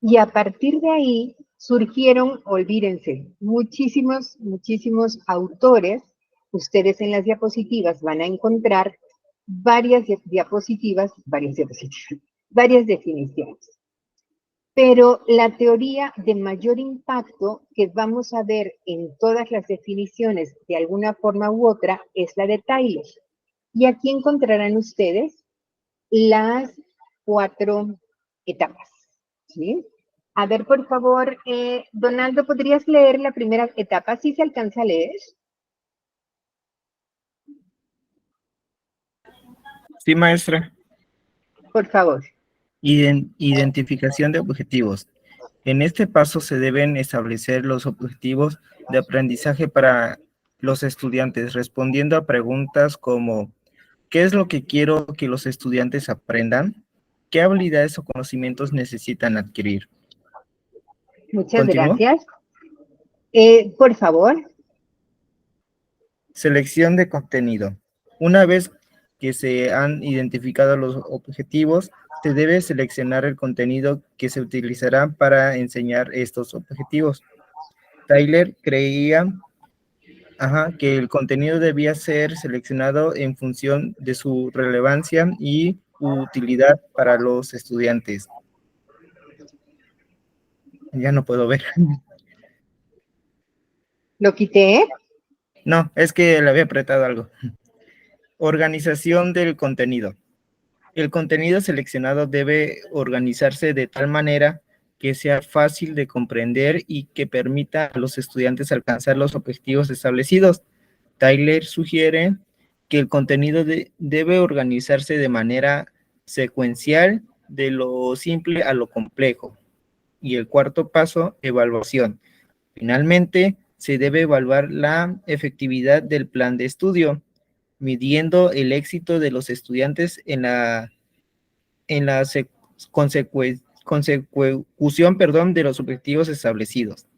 Y a partir de ahí surgieron, olvídense, muchísimos autores ustedes en las diapositivas van a encontrar varias definiciones. Pero la teoría de mayor impacto que vamos a ver en todas las definiciones de alguna forma u otra es la de Tyler. Y aquí encontrarán ustedes las 4 etapas, ¿sí? A ver, por favor, Donaldo, ¿podrías leer la primera etapa? ¿Sí se alcanza a leer? Sí, maestra. Por favor. Identificación de objetivos. En este paso se deben establecer los objetivos de aprendizaje para los estudiantes, respondiendo a preguntas como ¿qué es lo que quiero que los estudiantes aprendan? ¿Qué habilidades o conocimientos necesitan adquirir? Muchas ¿Continúo? gracias. Por favor. Selección de contenido. Una vez que se han identificado los objetivos, se debe seleccionar el contenido que se utilizará para enseñar estos objetivos. Tyler creía que el contenido debía ser seleccionado en función de su relevancia y utilidad para los estudiantes. Ya no puedo ver. ¿Lo quité? No, es que le había apretado algo. Organización del contenido. El contenido seleccionado debe organizarse de tal manera que sea fácil de comprender y que permita a los estudiantes alcanzar los objetivos establecidos. Tyler sugiere que el contenido debe organizarse de manera secuencial, de lo simple a lo complejo. Y el cuarto paso, evaluación. Finalmente, se debe evaluar la efectividad del plan de estudio, midiendo el éxito de los estudiantes en la consecución de los objetivos establecidos.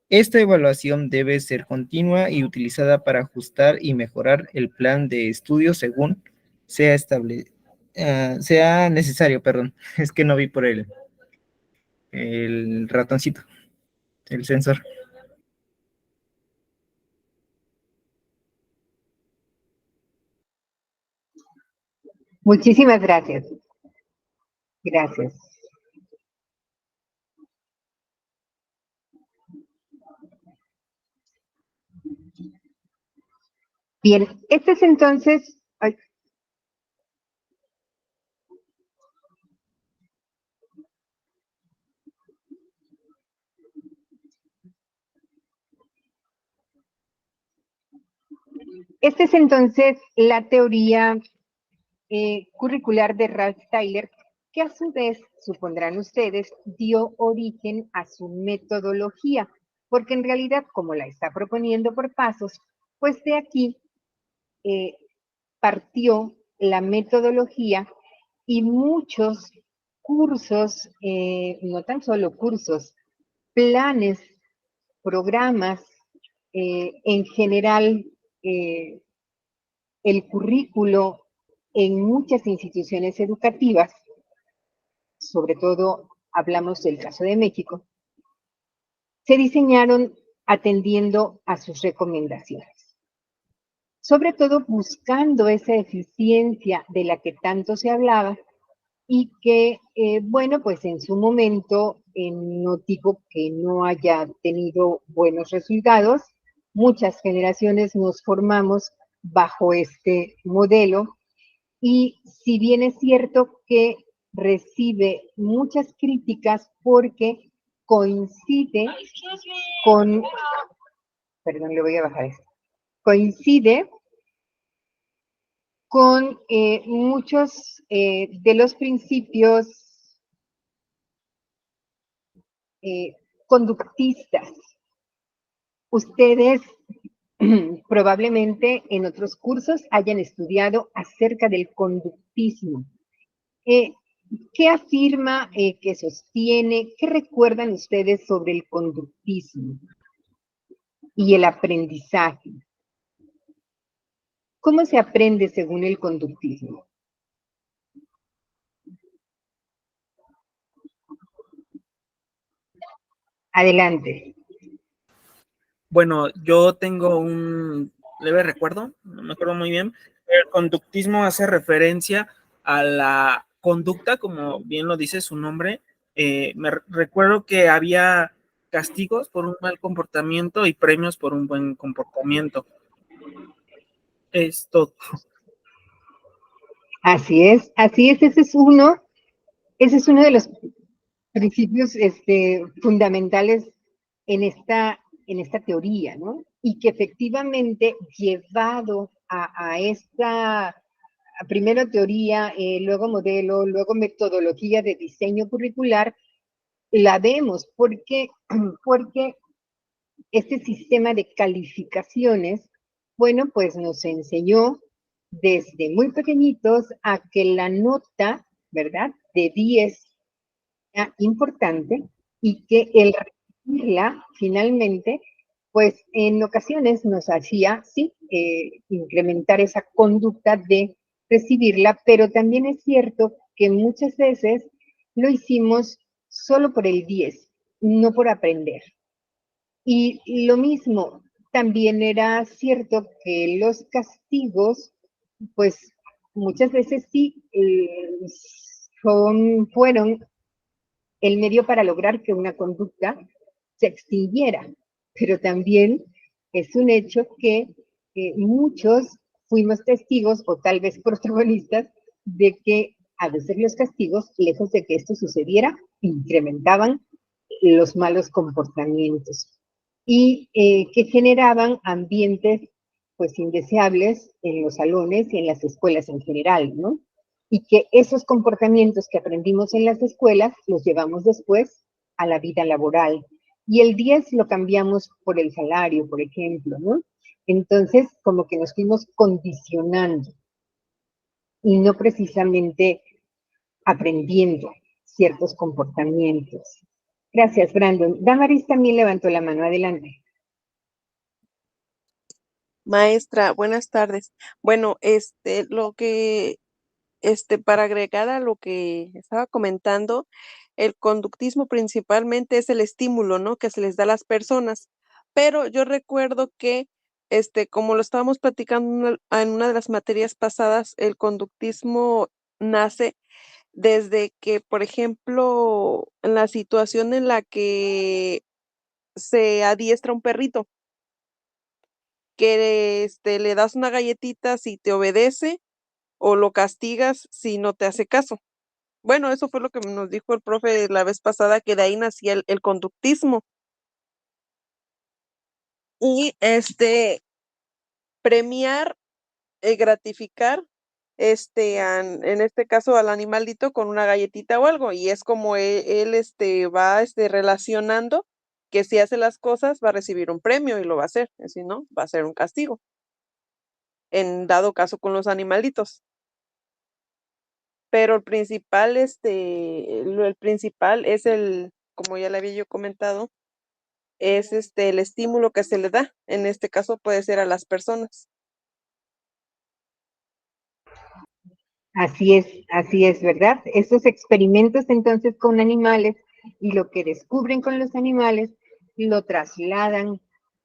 Esta evaluación debe ser continua y utilizada para ajustar y mejorar el plan de estudio según sea necesario, perdón. Es que no vi por el ratoncito, el sensor. Muchísimas gracias. Gracias. Bien, este es entonces... Ay. Esta es entonces la teoría curricular de Ralph Tyler, que a su vez, supondrán ustedes, dio origen a su metodología, porque en realidad, como la está proponiendo por pasos, pues de aquí partió la metodología y muchos cursos, no tan solo cursos, planes, programas, en general, el currículo en muchas instituciones educativas, sobre todo hablamos del caso de México, se diseñaron atendiendo a sus recomendaciones, sobre todo buscando esa eficiencia de la que tanto se hablaba y que, bueno, pues en su momento, no digo que no haya tenido buenos resultados, muchas generaciones nos formamos bajo este modelo y si bien es cierto que recibe muchas críticas porque coincide con, perdón, le voy a bajar esto, coincide con muchos de los principios conductistas. Ustedes probablemente en otros cursos hayan estudiado acerca del conductismo. ¿Qué afirma, qué sostiene, qué recuerdan ustedes sobre el conductismo y el aprendizaje? ¿Cómo se aprende según el conductismo? Adelante. Bueno, yo tengo leve recuerdo, no me acuerdo muy bien. El conductismo hace referencia a la conducta, como bien lo dice su nombre. Recuerdo que había castigos por un mal comportamiento y premios por un buen comportamiento. Esto. Así es, ese es uno de los principios fundamentales en esta teoría, ¿no? Y que efectivamente, llevado a esta primero teoría, luego modelo, luego metodología de diseño curricular, la vemos porque este sistema de calificaciones, bueno, pues nos enseñó desde muy pequeñitos a que la nota, ¿verdad?, de 10 era importante y que el recibirla finalmente, pues en ocasiones nos hacía, sí, incrementar esa conducta de recibirla, pero también es cierto que muchas veces lo hicimos solo por el 10, no por aprender. Y lo mismo, también era cierto que los castigos, pues muchas veces sí fueron el medio para lograr que una conducta se extinguiera, pero también es un hecho que muchos fuimos testigos o tal vez protagonistas de que a veces los castigos, lejos de que esto sucediera, incrementaban los malos comportamientos y que generaban ambientes pues indeseables en los salones y en las escuelas en general, ¿no? Y que esos comportamientos que aprendimos en las escuelas los llevamos después a la vida laboral. Y el 10 lo cambiamos por el salario, por ejemplo, ¿no? Entonces, como que nos fuimos condicionando y no precisamente aprendiendo ciertos comportamientos. Gracias, Brandon. Damaris también levantó la mano. Adelante. Maestra, buenas tardes. Bueno, para agregar a lo que estaba comentando, el conductismo principalmente es el estímulo, ¿no? Que se les da a las personas. Pero yo recuerdo que, como lo estábamos platicando en una de las materias pasadas, el conductismo nace desde que, por ejemplo, en la situación en la que se adiestra un perrito, que le das una galletita si te obedece o lo castigas si no te hace caso. Bueno, eso fue lo que nos dijo el profe la vez pasada, que de ahí nacía el conductismo. Y premiar, gratificar, en este caso al animalito con una galletita o algo. Y es como él va relacionando que si hace las cosas va a recibir un premio y lo va a hacer, y si no, va a ser un castigo. En dado caso con los animalitos. Pero el principal, el principal es como ya le había yo comentado, es el estímulo que se le da. En este caso puede ser a las personas. Así es, ¿verdad? Estos experimentos entonces con animales y lo que descubren con los animales lo trasladan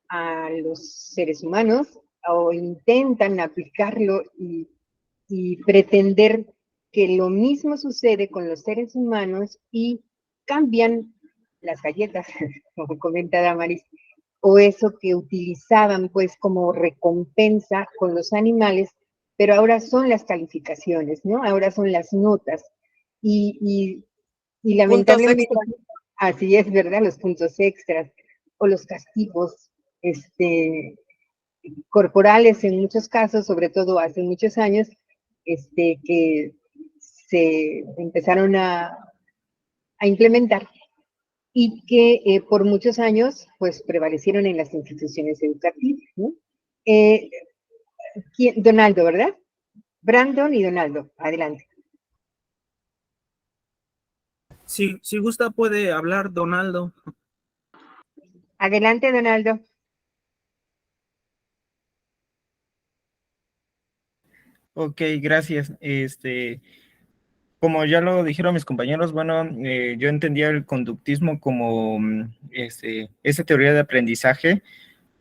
a los seres humanos o intentan aplicarlo y pretender que lo mismo sucede con los seres humanos y cambian las galletas, como comenta Damaris, o eso que utilizaban pues como recompensa con los animales, pero ahora son las calificaciones, ¿no? Ahora son las notas. Y Puntos lamentablemente, extra. así es, ¿verdad? Los puntos extras o los castigos, corporales en muchos casos, sobre todo hace muchos años, que se empezaron a implementar y que por muchos años pues prevalecieron en las instituciones educativas, ¿no? Donaldo, ¿verdad? Brandon y Donaldo, adelante. Si gusta puede hablar Donaldo. Adelante, Donaldo. Ok, gracias. Como ya lo dijeron mis compañeros, bueno, yo entendía el conductismo como esa teoría de aprendizaje,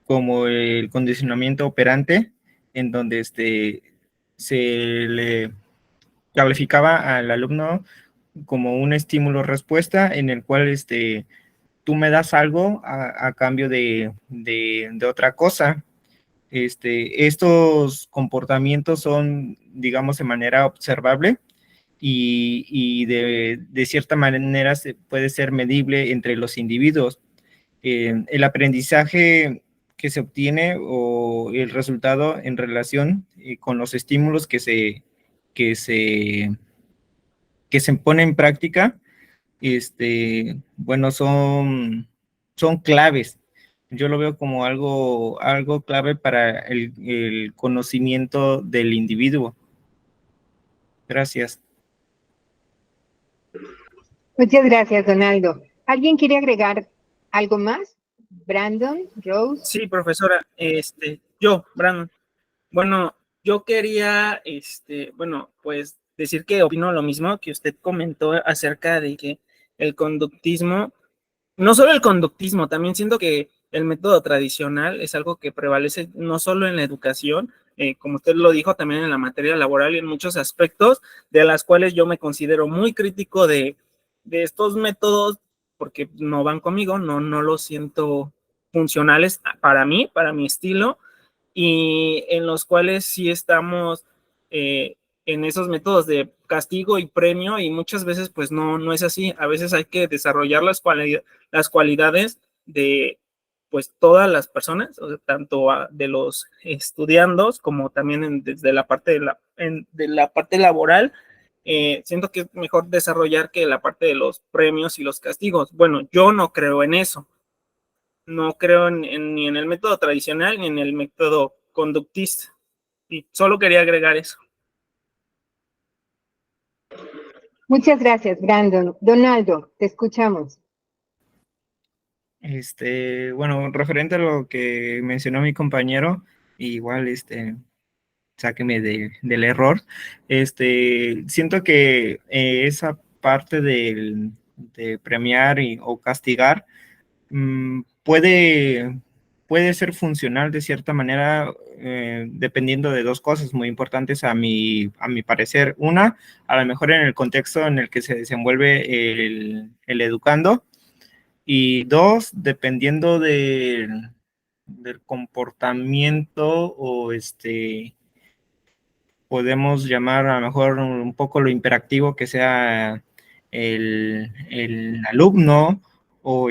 como el condicionamiento operante, en donde se le calificaba al alumno como un estímulo-respuesta en el cual tú me das algo a cambio de otra cosa. Estos comportamientos son, digamos, de manera observable y de cierta manera se puede ser medible entre los individuos. El aprendizaje que se obtiene o el resultado en relación con los estímulos que se, que se ponen en práctica, bueno, son claves. Yo lo veo como algo clave para el conocimiento del individuo. Gracias. Muchas gracias, Donaldo. ¿Alguien quiere agregar algo más? Brandon, Rose. Sí, profesora, Brandon. Bueno, yo quería, bueno, pues decir que opino lo mismo que usted comentó acerca de que el conductismo, no solo el conductismo, también siento que el método tradicional es algo que prevalece no solo en la educación, como usted lo dijo, también en la materia laboral y en muchos aspectos, de las cuales yo me considero muy crítico de estos métodos, porque no van conmigo, no los siento funcionales para mí, para mi estilo, y en los cuales sí estamos en esos métodos de castigo y premio, y muchas veces pues no es así. A veces hay que desarrollar las cualidades de pues todas las personas, o sea, tanto de los estudiandos como también desde la parte de la parte laboral. Siento que es mejor desarrollar que la parte de los premios y los castigos. Bueno, yo no creo en eso. No creo ni en el método tradicional ni en el método conductista. Y solo quería agregar eso. Muchas gracias, Brandon. Donaldo, te escuchamos. Bueno, referente a lo que mencionó mi compañero, igual, sáqueme del error. Siento que esa parte de premiar o castigar puede ser funcional de cierta manera, dependiendo de dos cosas muy importantes a mi parecer. Una, a lo mejor en el contexto en el que se desenvuelve el educando, y dos, dependiendo del comportamiento o podemos llamar a lo mejor un poco lo imperactivo que sea el alumno o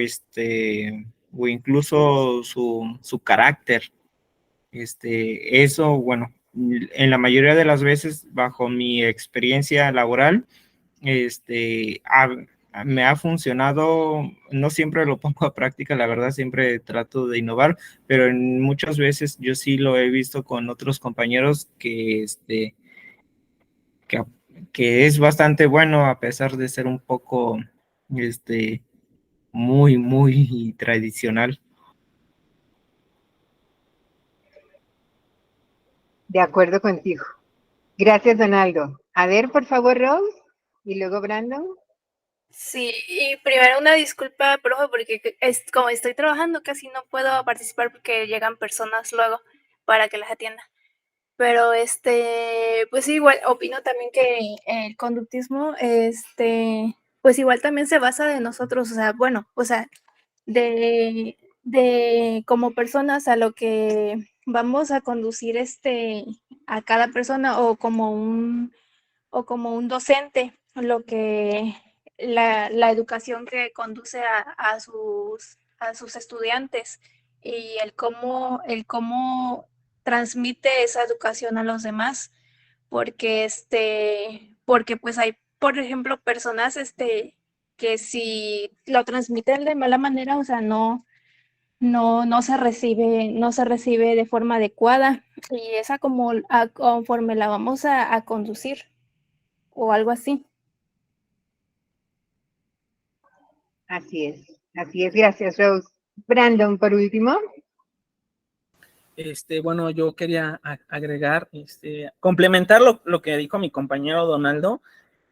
o incluso su carácter. Eso, bueno, en la mayoría de las veces, bajo mi experiencia laboral, me ha funcionado. No siempre lo pongo a práctica, la verdad, siempre trato de innovar, pero en muchas veces yo sí lo he visto con otros compañeros que, que es bastante bueno, a pesar de ser un poco muy tradicional. De acuerdo contigo. Gracias, Donaldo. A ver, por favor, Rose, y luego Brandon. Sí, y primero una disculpa, profe, porque como estoy trabajando casi no puedo participar porque llegan personas luego para que las atienda. Pero pues igual opino también que el conductismo, pues igual también se basa de nosotros, o sea, bueno, o sea, de como personas a lo que vamos a conducir a cada persona o como un docente, lo que la educación que conduce a sus estudiantes y el cómo transmite esa educación a los demás, porque porque pues hay, por ejemplo, personas que si lo transmiten de mala manera, o sea, no se recibe de forma adecuada y esa como conforme la vamos a conducir o algo así. Así es, así es. Gracias, Rose. Brandon, por último. Bueno, yo quería agregar, complementar lo que dijo mi compañero Donaldo,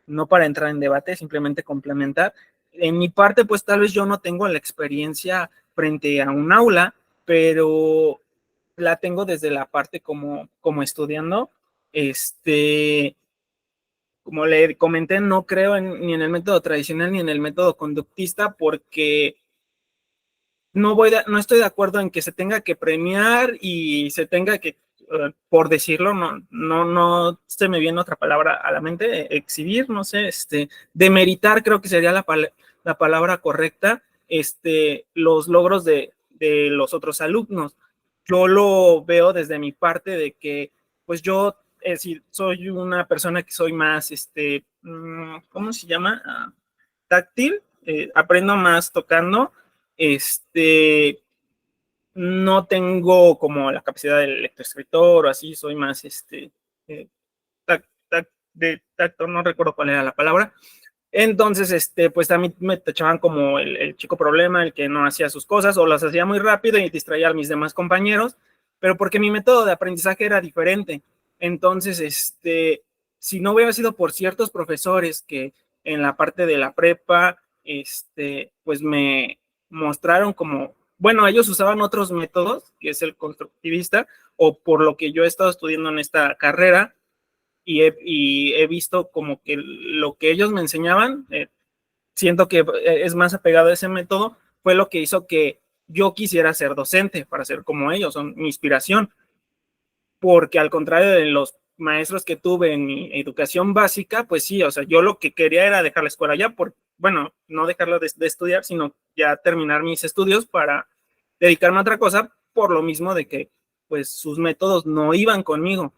no para entrar en debate, simplemente complementar. En mi parte, pues tal vez yo no tengo la experiencia frente a un aula, pero la tengo desde la parte como estudiando. Como le comenté, no creo ni en el método tradicional ni en el método conductista, porque no estoy de acuerdo en que se tenga que premiar y se tenga que, por decirlo, no se me viene otra palabra a la mente, exhibir, no sé, demeritar, creo que sería la palabra correcta, los logros de los otros alumnos. Yo lo veo desde mi parte de que, pues yo, si soy una persona que soy más, ¿cómo se llama? Táctil, aprendo más tocando, no tengo como la capacidad del lectoescritor o así, soy más eh, de tacto, no recuerdo cuál era la palabra. Entonces, pues a mí me tachaban como el chico problema, el que no hacía sus cosas o las hacía muy rápido y distraía a mis demás compañeros, pero porque mi método de aprendizaje era diferente. Entonces, si no hubiera sido por ciertos profesores que en la parte de la prepa, pues me mostraron como, bueno, ellos usaban otros métodos, que es el constructivista, o por lo que yo he estado estudiando en esta carrera, y he visto como que lo que ellos me enseñaban, siento que es más apegado a ese método, fue lo que hizo que yo quisiera ser docente, para ser como ellos, son mi inspiración, porque al contrario de los maestros que tuve en mi educación básica, pues sí, o sea, yo lo que quería era dejar la escuela ya, bueno, no dejarlo de estudiar, sino ya terminar mis estudios para dedicarme a otra cosa, por lo mismo de que, pues, sus métodos no iban conmigo.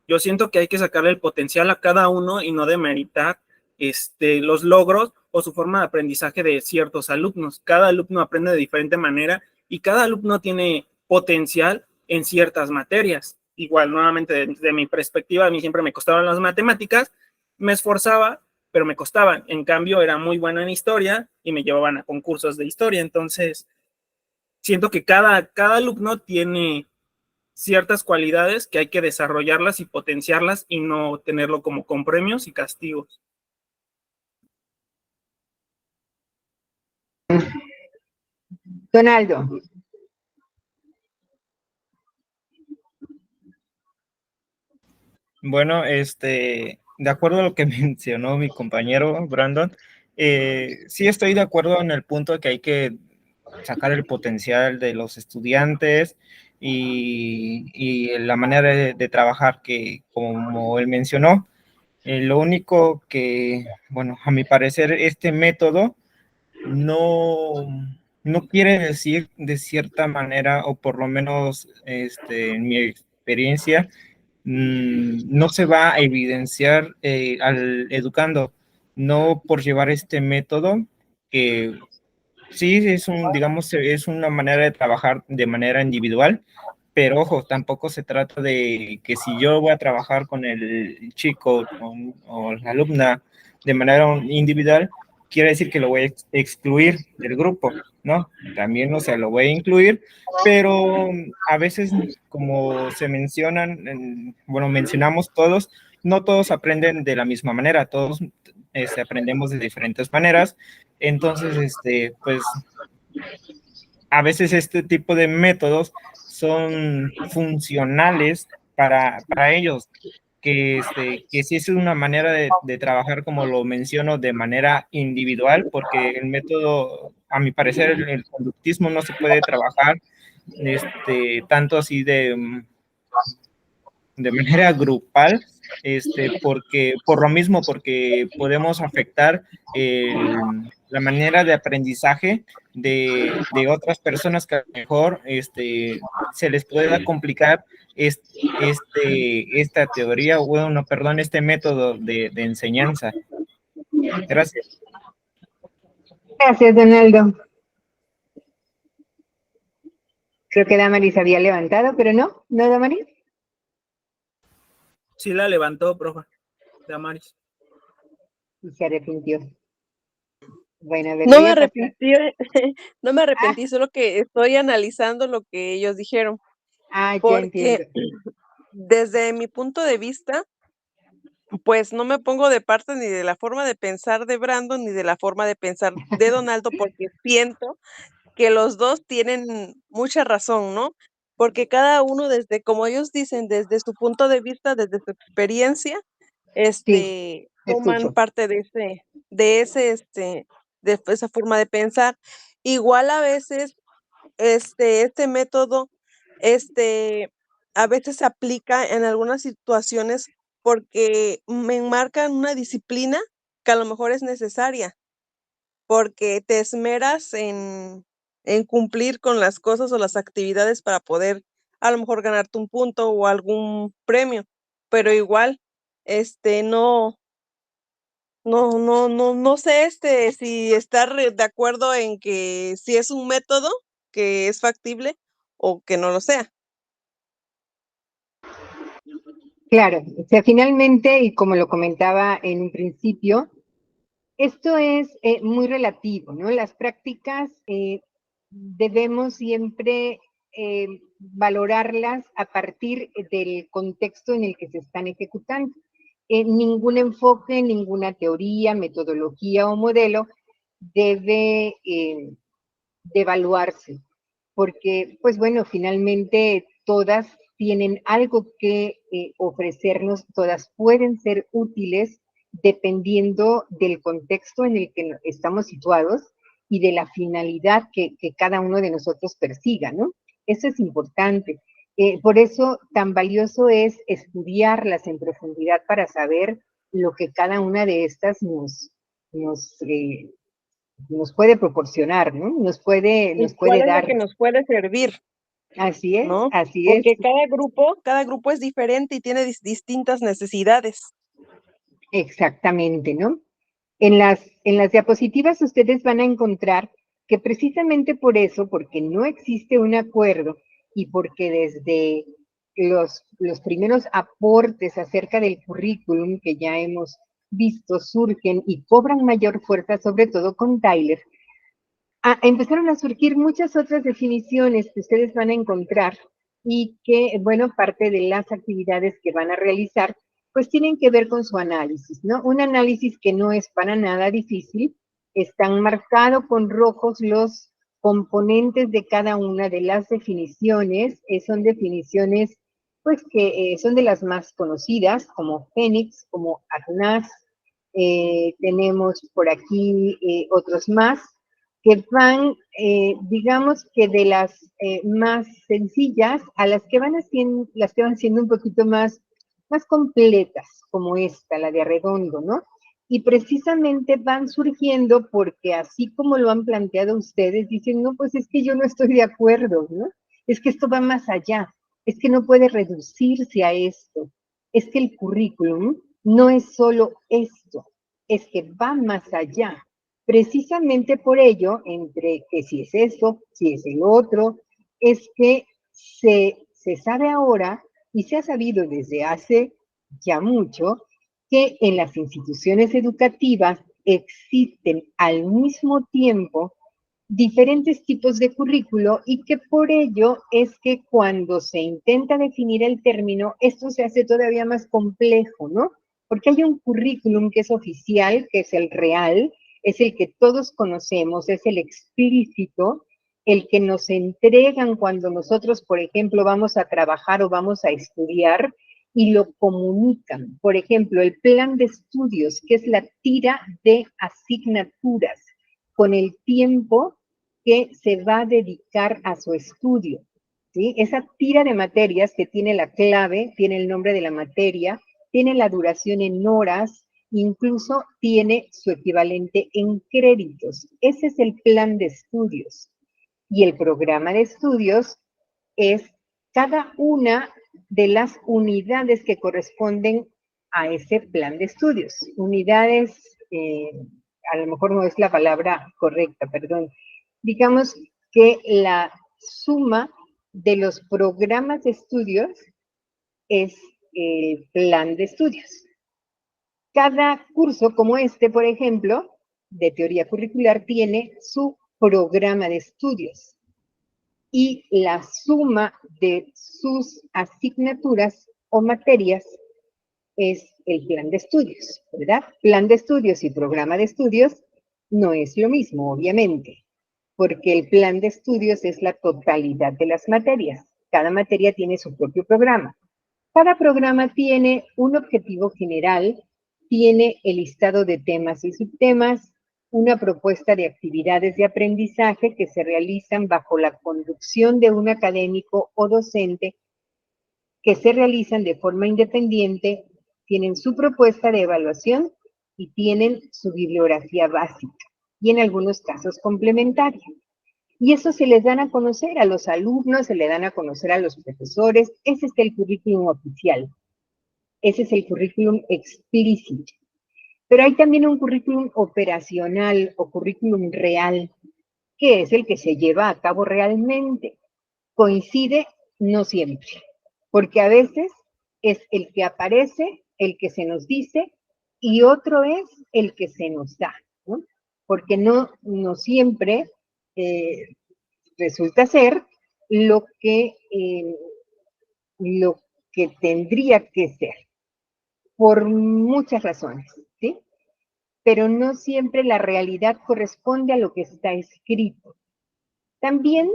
Yo siento que hay que sacarle el potencial a cada uno y no demeritar los logros o su forma de aprendizaje de ciertos alumnos. Cada alumno aprende de diferente manera y cada alumno tiene potencial en ciertas materias. Igual, nuevamente, desde mi perspectiva, a mí siempre me costaban las matemáticas, me esforzaba, pero me costaban. En cambio, era muy buena en historia y me llevaban a concursos de historia. Entonces, siento que cada alumno tiene ciertas cualidades que hay que desarrollarlas y potenciarlas y no tenerlo como con premios y castigos. Donaldo. Bueno, de acuerdo a lo que mencionó mi compañero Brandon, sí estoy de acuerdo en el punto de que hay que sacar el potencial de los estudiantes y la manera de trabajar que, como él mencionó, lo único que, bueno, a mi parecer, este método no, no quiere decir de cierta manera, o por lo menos en mi experiencia, no se va a evidenciar al educando, no por llevar este método, que sí es digamos, es una manera de trabajar de manera individual, pero ojo, tampoco se trata de que si yo voy a trabajar con el chico o la alumna de manera individual, quiere decir que lo voy a excluir del grupo, ¿no? También, o sea, lo voy a incluir, pero a veces, como se mencionan, bueno, mencionamos todos, no todos aprenden de la misma manera, todos aprendemos de diferentes maneras, entonces, pues, a veces este tipo de métodos son funcionales para ellos, que sí es una manera de trabajar, como lo menciono, de manera individual, porque el método, a mi parecer, el conductismo no se puede trabajar tanto así de manera grupal, porque por lo mismo, porque podemos afectar la manera de aprendizaje de otras personas que a lo mejor se les pueda complicar esta teoría, bueno, perdón, este método de enseñanza. Gracias. Gracias, Donaldo. Creo que Damaris había levantado, pero no, ¿no, Damaris? Sí la levantó, profe, Damaris. Y se arrepintió. Bueno, a ver, No voy me a pasar. arrepentí, no me arrepentí, solo que estoy analizando lo que ellos dijeron, Ah, ya porque entiendo. desde mi punto de vista, pues no me pongo de parte ni de la forma de pensar de Brandon, ni de la forma de pensar de Donaldo, porque siento que los 2 tienen mucha razón, ¿no? porque cada uno desde, como ellos dicen, desde su punto de vista, desde su experiencia, Sí, toman escucho. parte de esa forma de pensar. Igual a veces, este método, este, a veces se aplica en algunas situaciones porque me enmarcan una disciplina que a lo mejor es necesaria, porque te esmeras en cumplir con las cosas o las actividades para poder, a lo mejor, ganarte un punto o algún premio, pero igual, no no sé, si estar de acuerdo en que si es un método que es factible o que no lo sea. Claro, o sea, finalmente, y como lo comentaba en un principio, esto es muy relativo, ¿no? Las prácticas debemos siempre valorarlas a partir del contexto en el que se están ejecutando. Ningún enfoque, ninguna teoría, metodología o modelo debe de evaluarse, porque, pues bueno, finalmente todas tienen algo que ofrecernos, todas pueden ser útiles dependiendo del contexto en el que estamos situados y de la finalidad que cada uno de nosotros persiga, ¿no? Eso es importante. Por eso tan valioso es estudiarlas en profundidad para saber lo que cada una de estas nos, eh, nos puede proporcionar, ¿no? ¿Y Nos cuál puede es lo que dar. nos puede servir, Así es, no? así es, Porque cada grupo es diferente y tiene distintas necesidades. exactamente, ¿no? En las diapositivas ustedes van a encontrar que precisamente por eso, porque no existe un acuerdo y porque desde los primeros aportes acerca del currículum que ya hemos visto surgen y cobran mayor fuerza, sobre todo con Tyler, empezaron a surgir muchas otras definiciones que ustedes van a encontrar y que, bueno, parte de las actividades que van a realizar, pues tienen que ver con su análisis, ¿no? Un análisis que no es para nada difícil, están marcados con rojos los componentes de cada una de las definiciones, son definiciones, pues que son de las más conocidas, como Phoenix, como ACNAS, tenemos por aquí otros más, que van, digamos que de las más sencillas a las que van haciendo, las que van siendo un poquito más completas, como esta, la de Arredondo, ¿no? Y precisamente van surgiendo porque así como lo han planteado ustedes, dicen, no, pues es que yo no estoy de acuerdo, ¿no? Es que esto va más allá, es que no puede reducirse a esto, es que el currículum no es solo esto, es que va más allá. Precisamente por ello, entre que si es eso, si es el otro, es que se sabe ahora y se ha sabido desde hace ya mucho que en las instituciones educativas existen al mismo tiempo diferentes tipos de currículo y que por ello es que cuando se intenta definir el término, esto se hace todavía más complejo, ¿no? Porque hay un currículum que es oficial, que es el real, es el que todos conocemos, es el explícito, el que nos entregan cuando nosotros, por ejemplo, vamos a trabajar o vamos a estudiar y lo comunican. Por ejemplo, el plan de estudios, que es la tira de asignaturas con el tiempo que se va a dedicar a su estudio. ¿Sí? Esa tira de materias que tiene la clave, tiene el nombre de la materia, tiene la duración en horas, incluso tiene su equivalente en créditos. Ese es el plan de estudios. Y el programa de estudios es cada una de las unidades que corresponden a ese plan de estudios. Unidades, a lo mejor no es la palabra correcta, perdón. Digamos que la suma de los programas de estudios es el plan de estudios. Cada curso como este, por ejemplo, de teoría curricular, tiene su programa de estudios y la suma de sus asignaturas o materias es el plan de estudios, ¿verdad? Plan de estudios y programa de estudios no es lo mismo, obviamente, porque el plan de estudios es la totalidad de las materias. cada materia tiene su propio programa. Cada programa tiene un objetivo general, tiene el listado de temas y subtemas, una propuesta de actividades de aprendizaje que se realizan bajo la conducción de un académico o docente, que se realizan de forma independiente, tienen su propuesta de evaluación y tienen su bibliografía básica y en algunos casos complementaria. Y eso se les dan a conocer a los alumnos, se le dan a conocer a los profesores. Ese es el currículum oficial. Ese es el currículum explícito. Pero hay también un currículum operacional o currículum real, que es el que se lleva a cabo realmente. Coincide no siempre, porque a veces es el que aparece, el que se nos dice, y otro es el que se nos da, ¿no? Porque no siempre resulta ser lo que tendría que ser, por muchas razones, ¿sí? Pero no siempre la realidad corresponde a lo que está escrito. También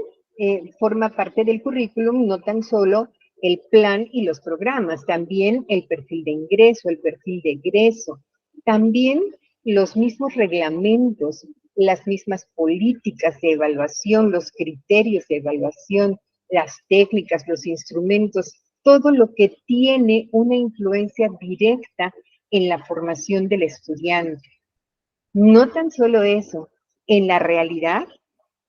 forma parte del currículum no tan solo el plan y los programas, también el perfil de ingreso, el perfil de egreso, también los mismos reglamentos, las mismas políticas de evaluación, los criterios de evaluación, las técnicas, los instrumentos, todo lo que tiene una influencia directa en la formación del estudiante. No tan solo eso, en la realidad,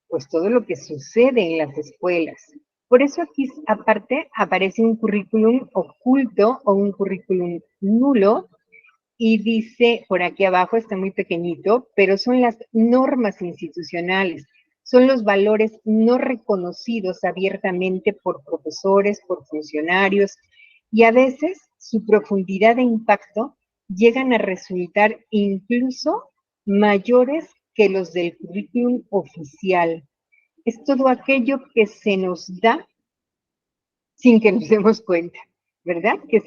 pues todo lo que sucede en las escuelas. Por eso aquí, aparte, aparece un currículum oculto o un currículum nulo, y dice, por aquí abajo está muy pequeñito, pero son las normas institucionales, son los valores no reconocidos abiertamente por profesores, por funcionarios, y a veces su profundidad de impacto llegan a resultar incluso mayores que los del currículum oficial. Es todo aquello que se nos da sin que nos demos cuenta, ¿verdad? Que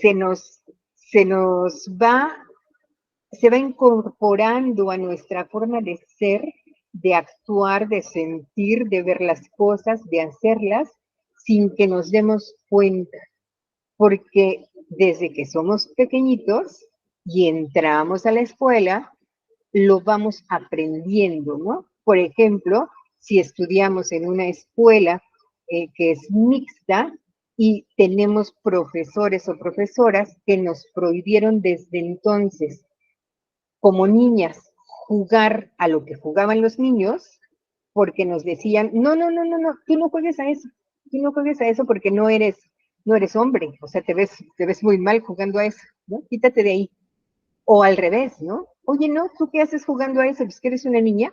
se va incorporando a nuestra forma de ser, de actuar, de sentir, de ver las cosas, de hacerlas, sin que nos demos cuenta. Porque desde que somos pequeñitos y entramos a la escuela, lo vamos aprendiendo, ¿no? Por ejemplo, si estudiamos en una escuela que es mixta y tenemos profesores o profesoras que nos prohibieron desde entonces, como niñas, jugar a lo que jugaban los niños, porque nos decían, no, tú no juegues a eso porque no eres hombre, o sea, te ves muy mal jugando a eso, ¿no? Quítate de ahí. O al revés, ¿no? Oye, no, ¿tú qué haces jugando a eso? Pues que eres una niña,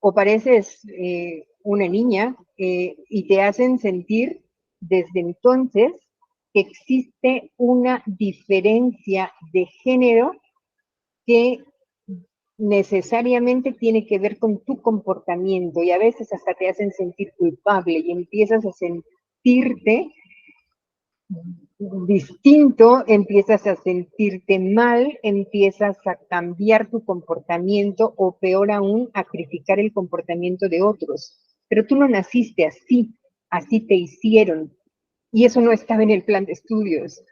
o pareces una niña, y te hacen sentir desde entonces que existe una diferencia de género que necesariamente tiene que ver con tu comportamiento, y a veces hasta te hacen sentir culpable y empiezas a sentirte distinto, empiezas a sentirte mal, empiezas a cambiar tu comportamiento o peor aún, a criticar el comportamiento de otros. Pero tú no naciste así te hicieron, y eso no estaba en el plan de estudios.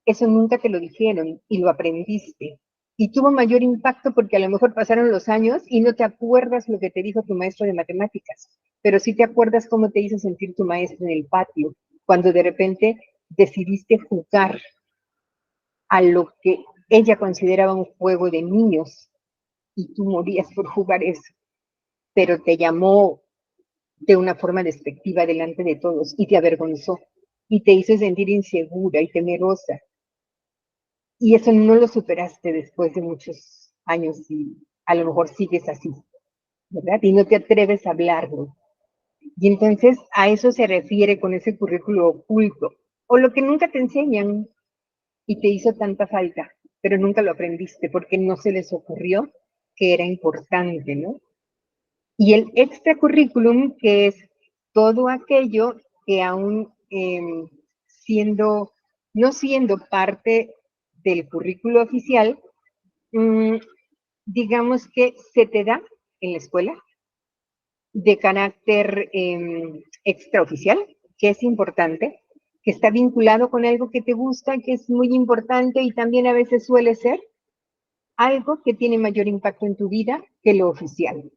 Eso nunca te lo dijeron y lo aprendiste. Y tuvo mayor impacto porque a lo mejor pasaron los años y no te acuerdas lo que te dijo tu maestro de matemáticas, pero sí te acuerdas cómo te hizo sentir tu maestro en el patio, cuando de repente decidiste jugar a lo que ella consideraba un juego de niños y tú morías por jugar eso, pero te llamó de una forma despectiva delante de todos y te avergonzó y te hizo sentir insegura y temerosa. Y eso no lo superaste después de muchos años y a lo mejor sigues así, ¿verdad? Y no te atreves a hablarlo. Y entonces a eso se refiere con ese currículo oculto, o lo que nunca te enseñan y te hizo tanta falta, pero nunca lo aprendiste porque no se les ocurrió que era importante, ¿no? Y el extracurriculum, que es todo aquello que aún no siendo parte del currículo oficial, digamos que se te da en la escuela de carácter extraoficial, que es importante, que está vinculado con algo que te gusta, que es muy importante y también a veces suele ser algo que tiene mayor impacto en tu vida que lo oficial.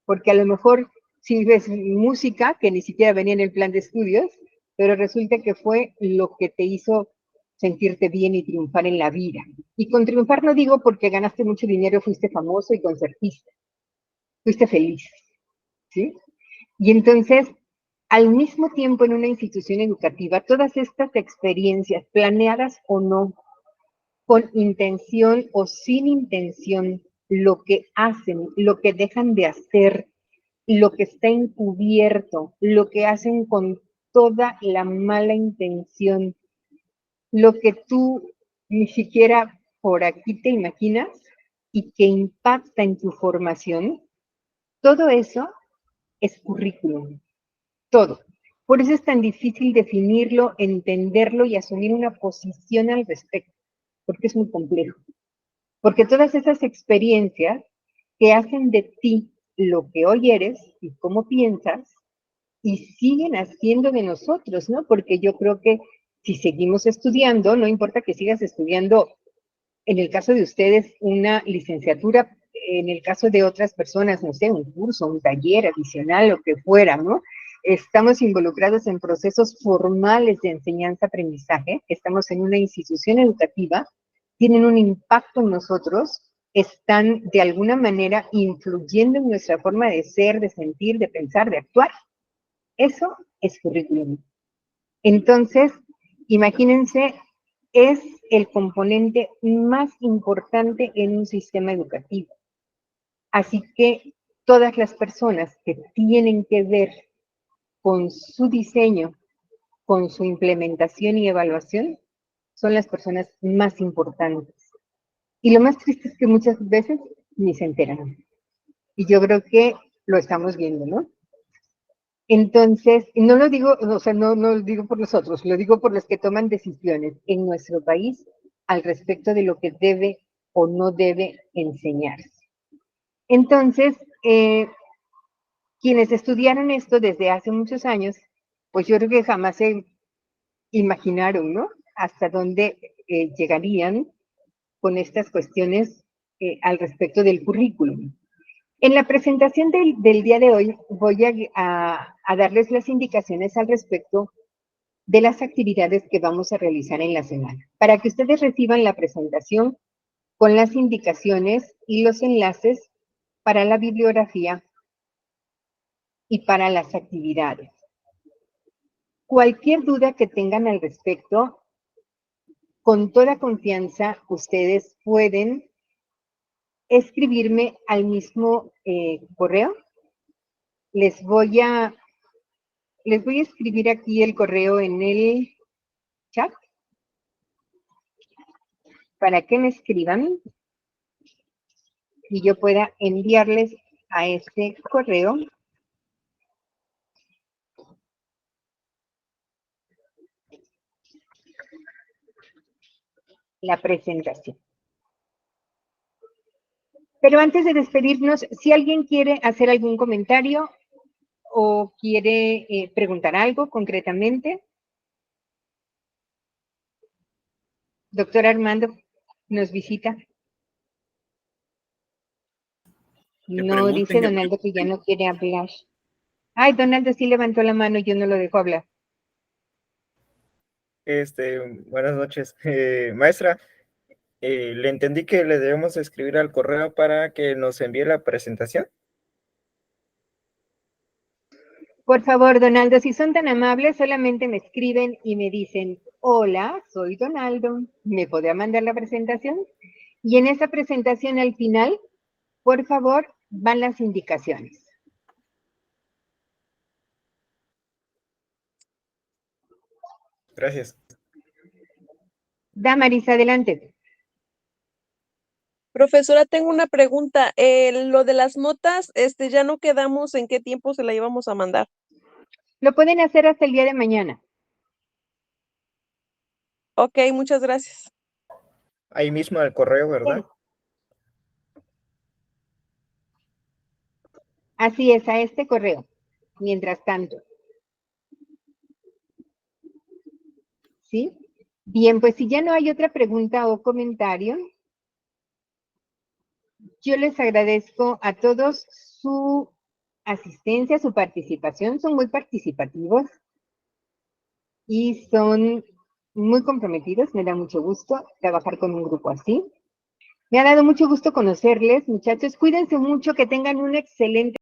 Porque a lo mejor si ves música que ni siquiera venía en el plan de estudios, pero resulta que fue lo que te hizo sentirte bien y triunfar en la vida. Y con triunfar no digo porque ganaste mucho dinero, fuiste famoso y concertista, fuiste feliz, ¿sí? Y entonces, al mismo tiempo en una institución educativa, todas estas experiencias, planeadas o no, con intención o sin intención, lo que hacen, lo que dejan de hacer, lo que está encubierto, lo que hacen con toda la mala intención, lo que tú ni siquiera por aquí te imaginas y que impacta en tu formación, todo eso es currículum, todo. Por eso es tan difícil definirlo, entenderlo y asumir una posición al respecto, porque es muy complejo. Porque todas esas experiencias que hacen de ti lo que hoy eres y cómo piensas, y siguen haciendo de nosotros, ¿no? Porque yo creo que si seguimos estudiando, no importa que sigas estudiando, en el caso de ustedes, una licenciatura, en el caso de otras personas, no sé, un curso, un taller adicional, lo que fuera, ¿no? Estamos involucrados en procesos formales de enseñanza-aprendizaje, estamos en una institución educativa, tienen un impacto en nosotros, están de alguna manera influyendo en nuestra forma de ser, de sentir, de pensar, de actuar. Eso es currículum. Entonces, imagínense, es el componente más importante en un sistema educativo. Así que todas las personas que tienen que ver con su diseño, con su implementación y evaluación, son las personas más importantes. Y lo más triste es que muchas veces ni se enteran. Y yo creo que lo estamos viendo, ¿no? Entonces, no lo digo, o sea, no lo digo por nosotros, lo digo por los que toman decisiones en nuestro país al respecto de lo que debe o no debe enseñarse. Entonces, quienes estudiaron esto desde hace muchos años, pues yo creo que jamás se imaginaron, ¿no? Hasta dónde llegarían con estas cuestiones al respecto del currículum. En la presentación del día de hoy voy a darles las indicaciones al respecto de las actividades que vamos a realizar en la semana, para que ustedes reciban la presentación con las indicaciones y los enlaces para la bibliografía y para las actividades. Cualquier duda que tengan al respecto, con toda confianza, ustedes pueden escribirme al mismo correo. Les voy a escribir aquí el correo en el chat para que me escriban y yo pueda enviarles a este correo la presentación. Pero antes de despedirnos, si alguien quiere hacer algún comentario o quiere preguntar algo concretamente, doctor Armando nos visita. No, dice Donaldo que ya no quiere hablar. Ay, Donaldo sí levantó la mano y yo no lo dejo hablar. Buenas noches. Maestra, le entendí que le debemos escribir al correo para que nos envíe la presentación. Por favor, Donaldo, si son tan amables, solamente me escriben y me dicen, hola, soy Donaldo, ¿me podría mandar la presentación? Y en esa presentación al final, por favor, van las indicaciones. Gracias. Damaris, adelante. Profesora, tengo una pregunta. Lo de las notas, ya no quedamos en qué tiempo se la íbamos a mandar. Lo pueden hacer hasta el día de mañana. Ok, muchas gracias. Ahí mismo al correo, ¿verdad? Así es, a este correo. Mientras tanto. ¿Sí? Bien, pues si ya no hay otra pregunta o comentario, yo les agradezco a todos su asistencia, su participación. Son muy participativos y son muy comprometidos. Me da mucho gusto trabajar con un grupo así. Me ha dado mucho gusto conocerles, muchachos. Cuídense mucho, que tengan un excelente